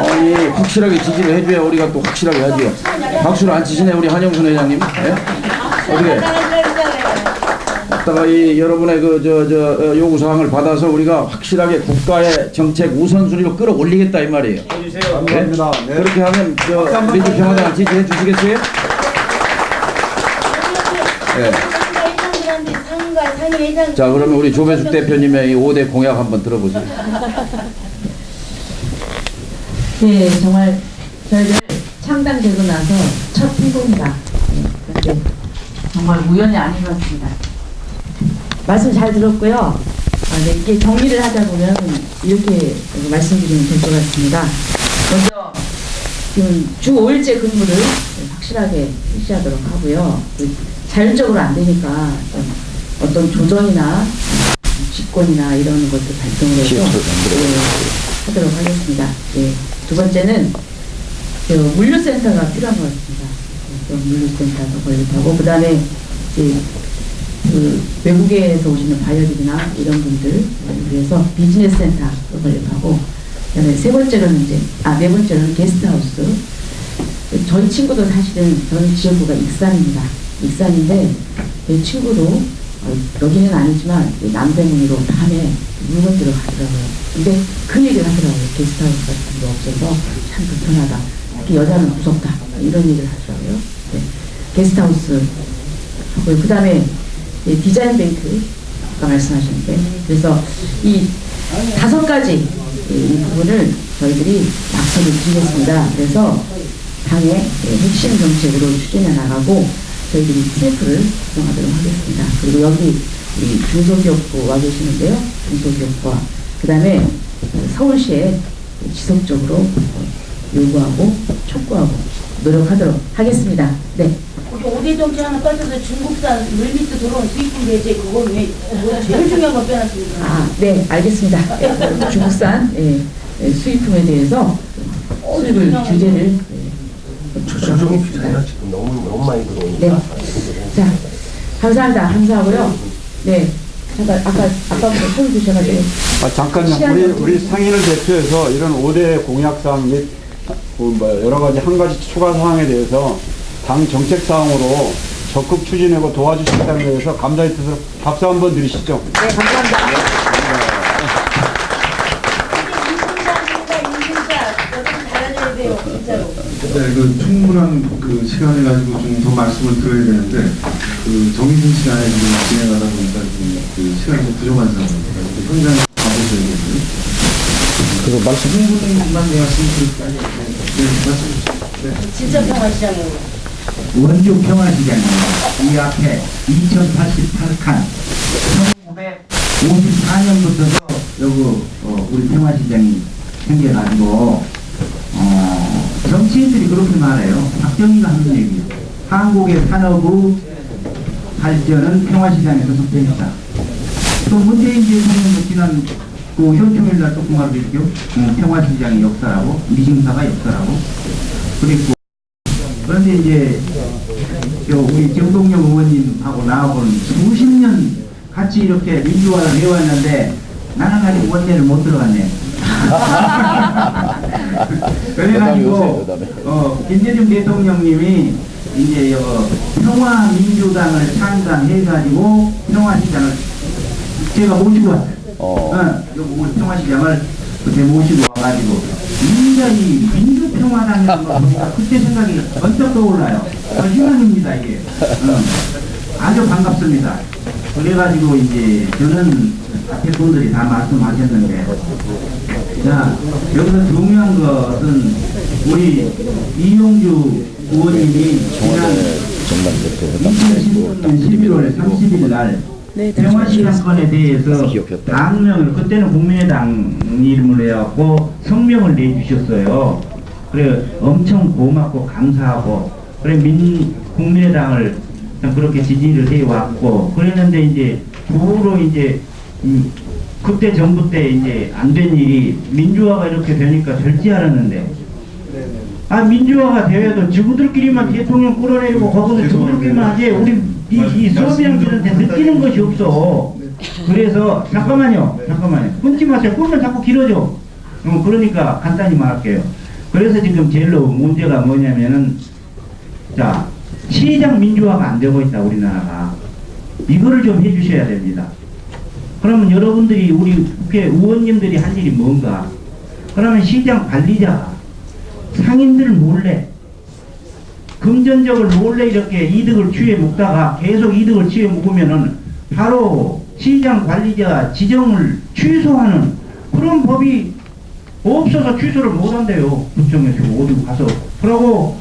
아니 확실하게 지지를 해줘야 우리가 또 확실하게 하지요. 박수를 안 치시네 우리 한영순 회장님. 예? 어떻게? 다가 이 여러분의 요구 사항을 받아서 우리가 확실하게 국가의 정책 우선순위로 끌어올리겠다 이 말이에요. 감사합니다. 네. 그렇게 하면 민주평화당 지지해 주시겠어요? 네. 자 그러면 우리 조배숙 대표님의 이 5대 공약 한번 들어보세요. 네, 정말 저희들 창당되고 나서 첫 행동이다. 네, 정말 우연이 아닌 것 같습니다. 말씀 잘 들었고요. 네, 이게 정리를 하다 보면 이렇게 말씀드리면 될 것 같습니다. 먼저 지금 주 5일제 근무를 확실하게 실시하도록 하고요. 자율적으로 안 되니까 어떤 조정이나 직권이나 이런 것도 발동을 해서 하도록 하겠습니다. 네. 두 번째는 물류센터가 필요한 것 같습니다. 물류센터도 건립하고 그다음에 이제 그 외국에서 오시는 바이어들이나 이런 분들 위해서 비즈니스 센터도 건립하고 그다음에 네 번째로는 게스트하우스. 저희 친구도 사실은 저는 지역구가 익산입니다. 익산인데 제 친구도 여기는 아니지만 남대문으로 밤에 물건들을 가더라고요. 근데 그 얘기를 하더라고요. 게스트하우스 같은 게 없어서 참 불편하다. 특히 여자는 무섭다. 이런 얘기를 하더라고요. 네. 게스트하우스 하고요. 그 다음에 디자인뱅크 아까 말씀하셨는데 그래서 이 5가지 이 부분을 저희들이 약속을 드리겠습니다. 그래서 당의 핵심 정책으로 추진해 나가고 저희들이 TF를 구성하도록 하겠습니다. 그리고 여기 우리 중소기업부 와 계시는데요. 중소기업부와 그 다음에 서울시에 지속적으로 요구하고 촉구하고 노력하도록 하겠습니다. 네. 우리 5대 정책 하나 빠져서 중국산 물밑으로 들어온 수입품 배제 그거 왜 제일 중요한 거 빼놨습니다. 아, 네, 알겠습니다. 네, 중국산 수입품에 대해서 수입을 규제를 조정이 필요해요. 지금 너무 많이 들어오니까. 네. 자, 감사합니다. 감사하고요. 네. 잠깐 아까부터 소리 주셔가지고. 잠깐요. 우리 상인을 대표해서 이런 5대 공약사항 및 여러 가지 한 가지 추가 사항에 대해서 당 정책 사항으로 적극 추진하고 도와주셨다는 것에 대해서 감사의 뜻으로 박수 한번 드리시죠. 네, 감사합니다. 네, 충분한 시간을 가지고 좀 더 말씀을 드려야 되는데 정해진 시간에 진행하다 보니까 시간이 좀 부족한 상황입니다. 현장 가보셔야겠네요. 그거 말씀. 충분히만 말씀드릴까요? 네, 말씀. 네. 진짜 평화시장이에요. 원주 평화시장입니다. 이 앞에 2088칸 1954년부터도 여기 우리 평화시장이 생겨가지고 정치인들이 그렇게 말해요. 박정희가 하는 얘기예요. 한국의 산업의 발전은 평화시장에서 속되었다. 또 문재인 대통령도 지난 현충일날 조금 말했죠. 평화시장의 역사라고, 미싱사가 역사라고. 그랬고 그런데 이제 우리 정동영 의원님하고 나하고는 수십 년 같이 이렇게 민주화를 해왔는데 나는 아직 원내를 못 들어갔네. 그래가지고 김대중 대통령님이 이제 평화민주당을 창당해가지고 평화시장을 제가 모시고 왔어요. 우리 평화시장을 그때 모시고 와가지고 굉장히 민주평화당이라는 걸 보니까 그때 생각이 번쩍 떠올라요. 희망입니다 이게. 아주 반갑습니다. 그래가지고 이제 저는 앞에 분들이 다 말씀하셨는데 자 여기서 중요한 것은 우리 이용주 의원님이 지난 2016년 11월 30일 날 평화시장권에 대해서 당명을 그때는 국민의당 이름을 해갖고 성명을 내주셨어요. 그래 엄청 고맙고 감사하고 그래 국민의당을 그렇게 지지를 해왔고 그랬는데 이제 후로 이제 그때 정부 때 이제 안 된 일이 민주화가 이렇게 되니까 될지 알았는데 민주화가 되어도 지구들끼리만 대통령 끌어내리고 거기서 지구들끼리만 하지 우리 이 소비자들한테 느끼는 것이 없어. 그래서 잠깐만요 끊지 마세요. 끌면 자꾸 길어져. 그러니까 간단히 말할게요. 그래서 지금 제일로 문제가 뭐냐면은 자 시장 민주화가 안 되고 있다 우리나라가. 이거를 좀 해주셔야 됩니다. 그러면 여러분들이 우리 국회 의원님들이 할 일이 뭔가? 그러면 시장 관리자가 상인들 몰래 금전적으로 몰래 이렇게 이득을 취해 먹다가 계속 이득을 취해 먹으면은 바로 시장 관리자 지정을 취소하는 그런 법이 없어서 취소를 못한대요. 구청에서 어디 가서. 그러고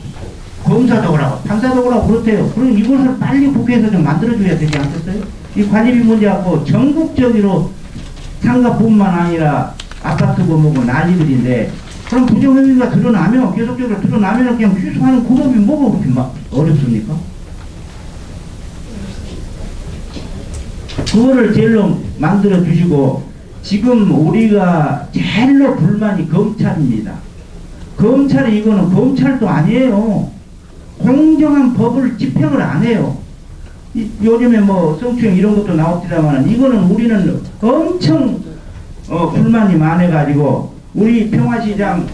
검사도 그러고 판사도 그러고 그렇대요. 그럼 이것을 빨리 국회에서 좀 만들어줘야 되지 않겠어요? 이 관리비 문제하고 전국적으로 상가뿐만 아니라 아파트고 뭐고 난리들인데 그럼 부정행위가 드러나면 계속적으로 드러나면 그냥 취소하는 그 법이 뭐가 그렇게 막 어렵습니까? 그거를 제일로 만들어 주시고 지금 우리가 제일로 불만이 검찰입니다. 검찰이 이거는 검찰도 아니에요. 공정한 법을 집행을 안 해요. 요즘에 뭐 성추행 이런 것도 나옵니다만 이거는 우리는 엄청 불만이 많아가지고 우리 평화시장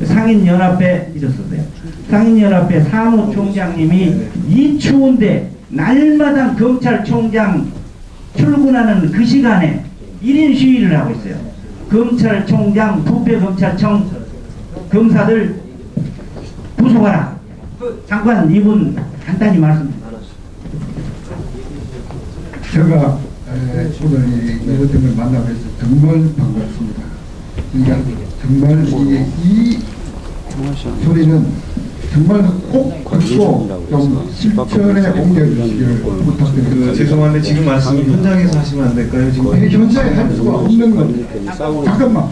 상인연합회 잊었었어요. 상인연합회 사무총장님이 이 추운데 날마다 검찰총장 출근하는 그 시간에 1인 시위를 하고 있어요. 검찰총장, 부패검찰청 검사들 구속하라. 잠깐 이분 간단히 말씀. 제가 오늘 이것 때문에 만나뵈서 정말 반갑습니다. 그러니까 정말 이 소리는 정말 꼭 듣고 좀 실천에 옮겨주시기를 부탁드립니다. 죄송한데 지금 말씀 현장에서 하시면 안 될까요? 지금 현장에 할 수가 없는 겁니다. 잠깐만.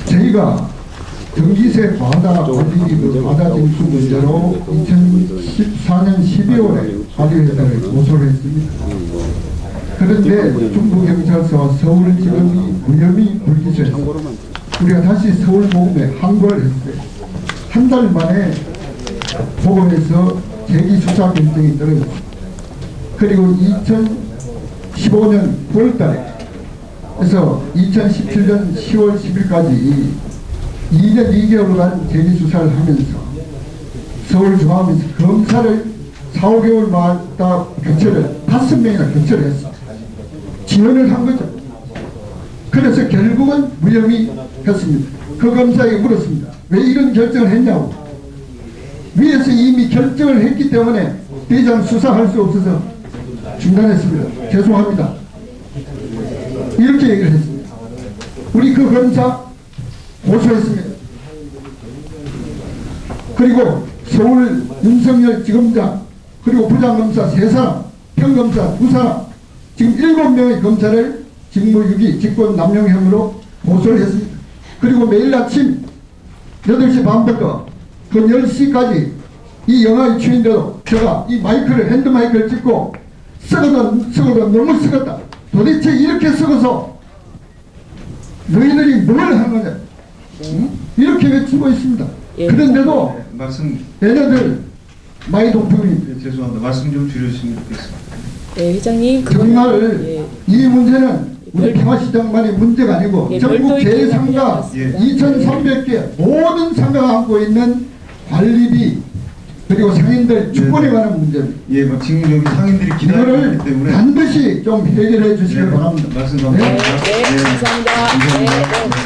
저희가 전기세 과다 관리비 과다 징수 문제로 2014년 12월에 관리회사를 고소를 했습니다. 그런데 중부경찰서와 서울지검이 무혐의 불기소했습니다. 우리가 다시 서울고검에 항고를 했어요. 한 달 만에 고검에서 재기수사 결정이 떨어졌습니다. 그리고 2015년 9월달에 그래서 2017년 10월 10일까지 2년 2개월간 재기수사를 하면서 서울중앙에서 검사를 4, 5개월마다 교체를 5명이나 교체를 했습니다. 지원을 한 거죠. 그래서 결국은 무혐의 했습니다. 그 검사에게 물었습니다. 왜 이런 결정을 했냐고. 위에서 이미 결정을 했기 때문에 더 이상 수사할 수 없어서 중단했습니다. 죄송합니다. 이렇게 얘기를 했습니다. 우리 그 검사 고소했습니다. 그리고 서울 윤석열 지검장 그리고 부장검사 3사람, 평검사 2사람 지금 7명의 검사를 직무유기, 직권남용 혐의로 고소를 했습니다. 그리고 매일 아침 8시 반부터 그 10시까지 이 영화에 추인데도 제가 이 마이크를 핸드 마이크를 찍고 썩어도 너무 썩었다. 도대체 이렇게 썩어서 너희들이 뭘 한 거냐. 응? 이렇게 외치고 있습니다. 그런데도 말씀 얘네들 많이 동풍이 죄송합니다. 말씀 좀 줄여주시면 좋겠습니다. 네, 회장님. 정말 이 문제는 우리 평화시장만의 문제가 아니고 전국 제3가 2,300개 모든 상가가 안고 있는 관리비 그리고 상인들 주권에 관한 문제입니다. 예, 뭐 지금 여기 상인들이 기다리고 있기 때문에 반드시 좀 해결해 주시길 바랍니다. 말씀 감사합니다. 네, 감사합니다. 네, 네.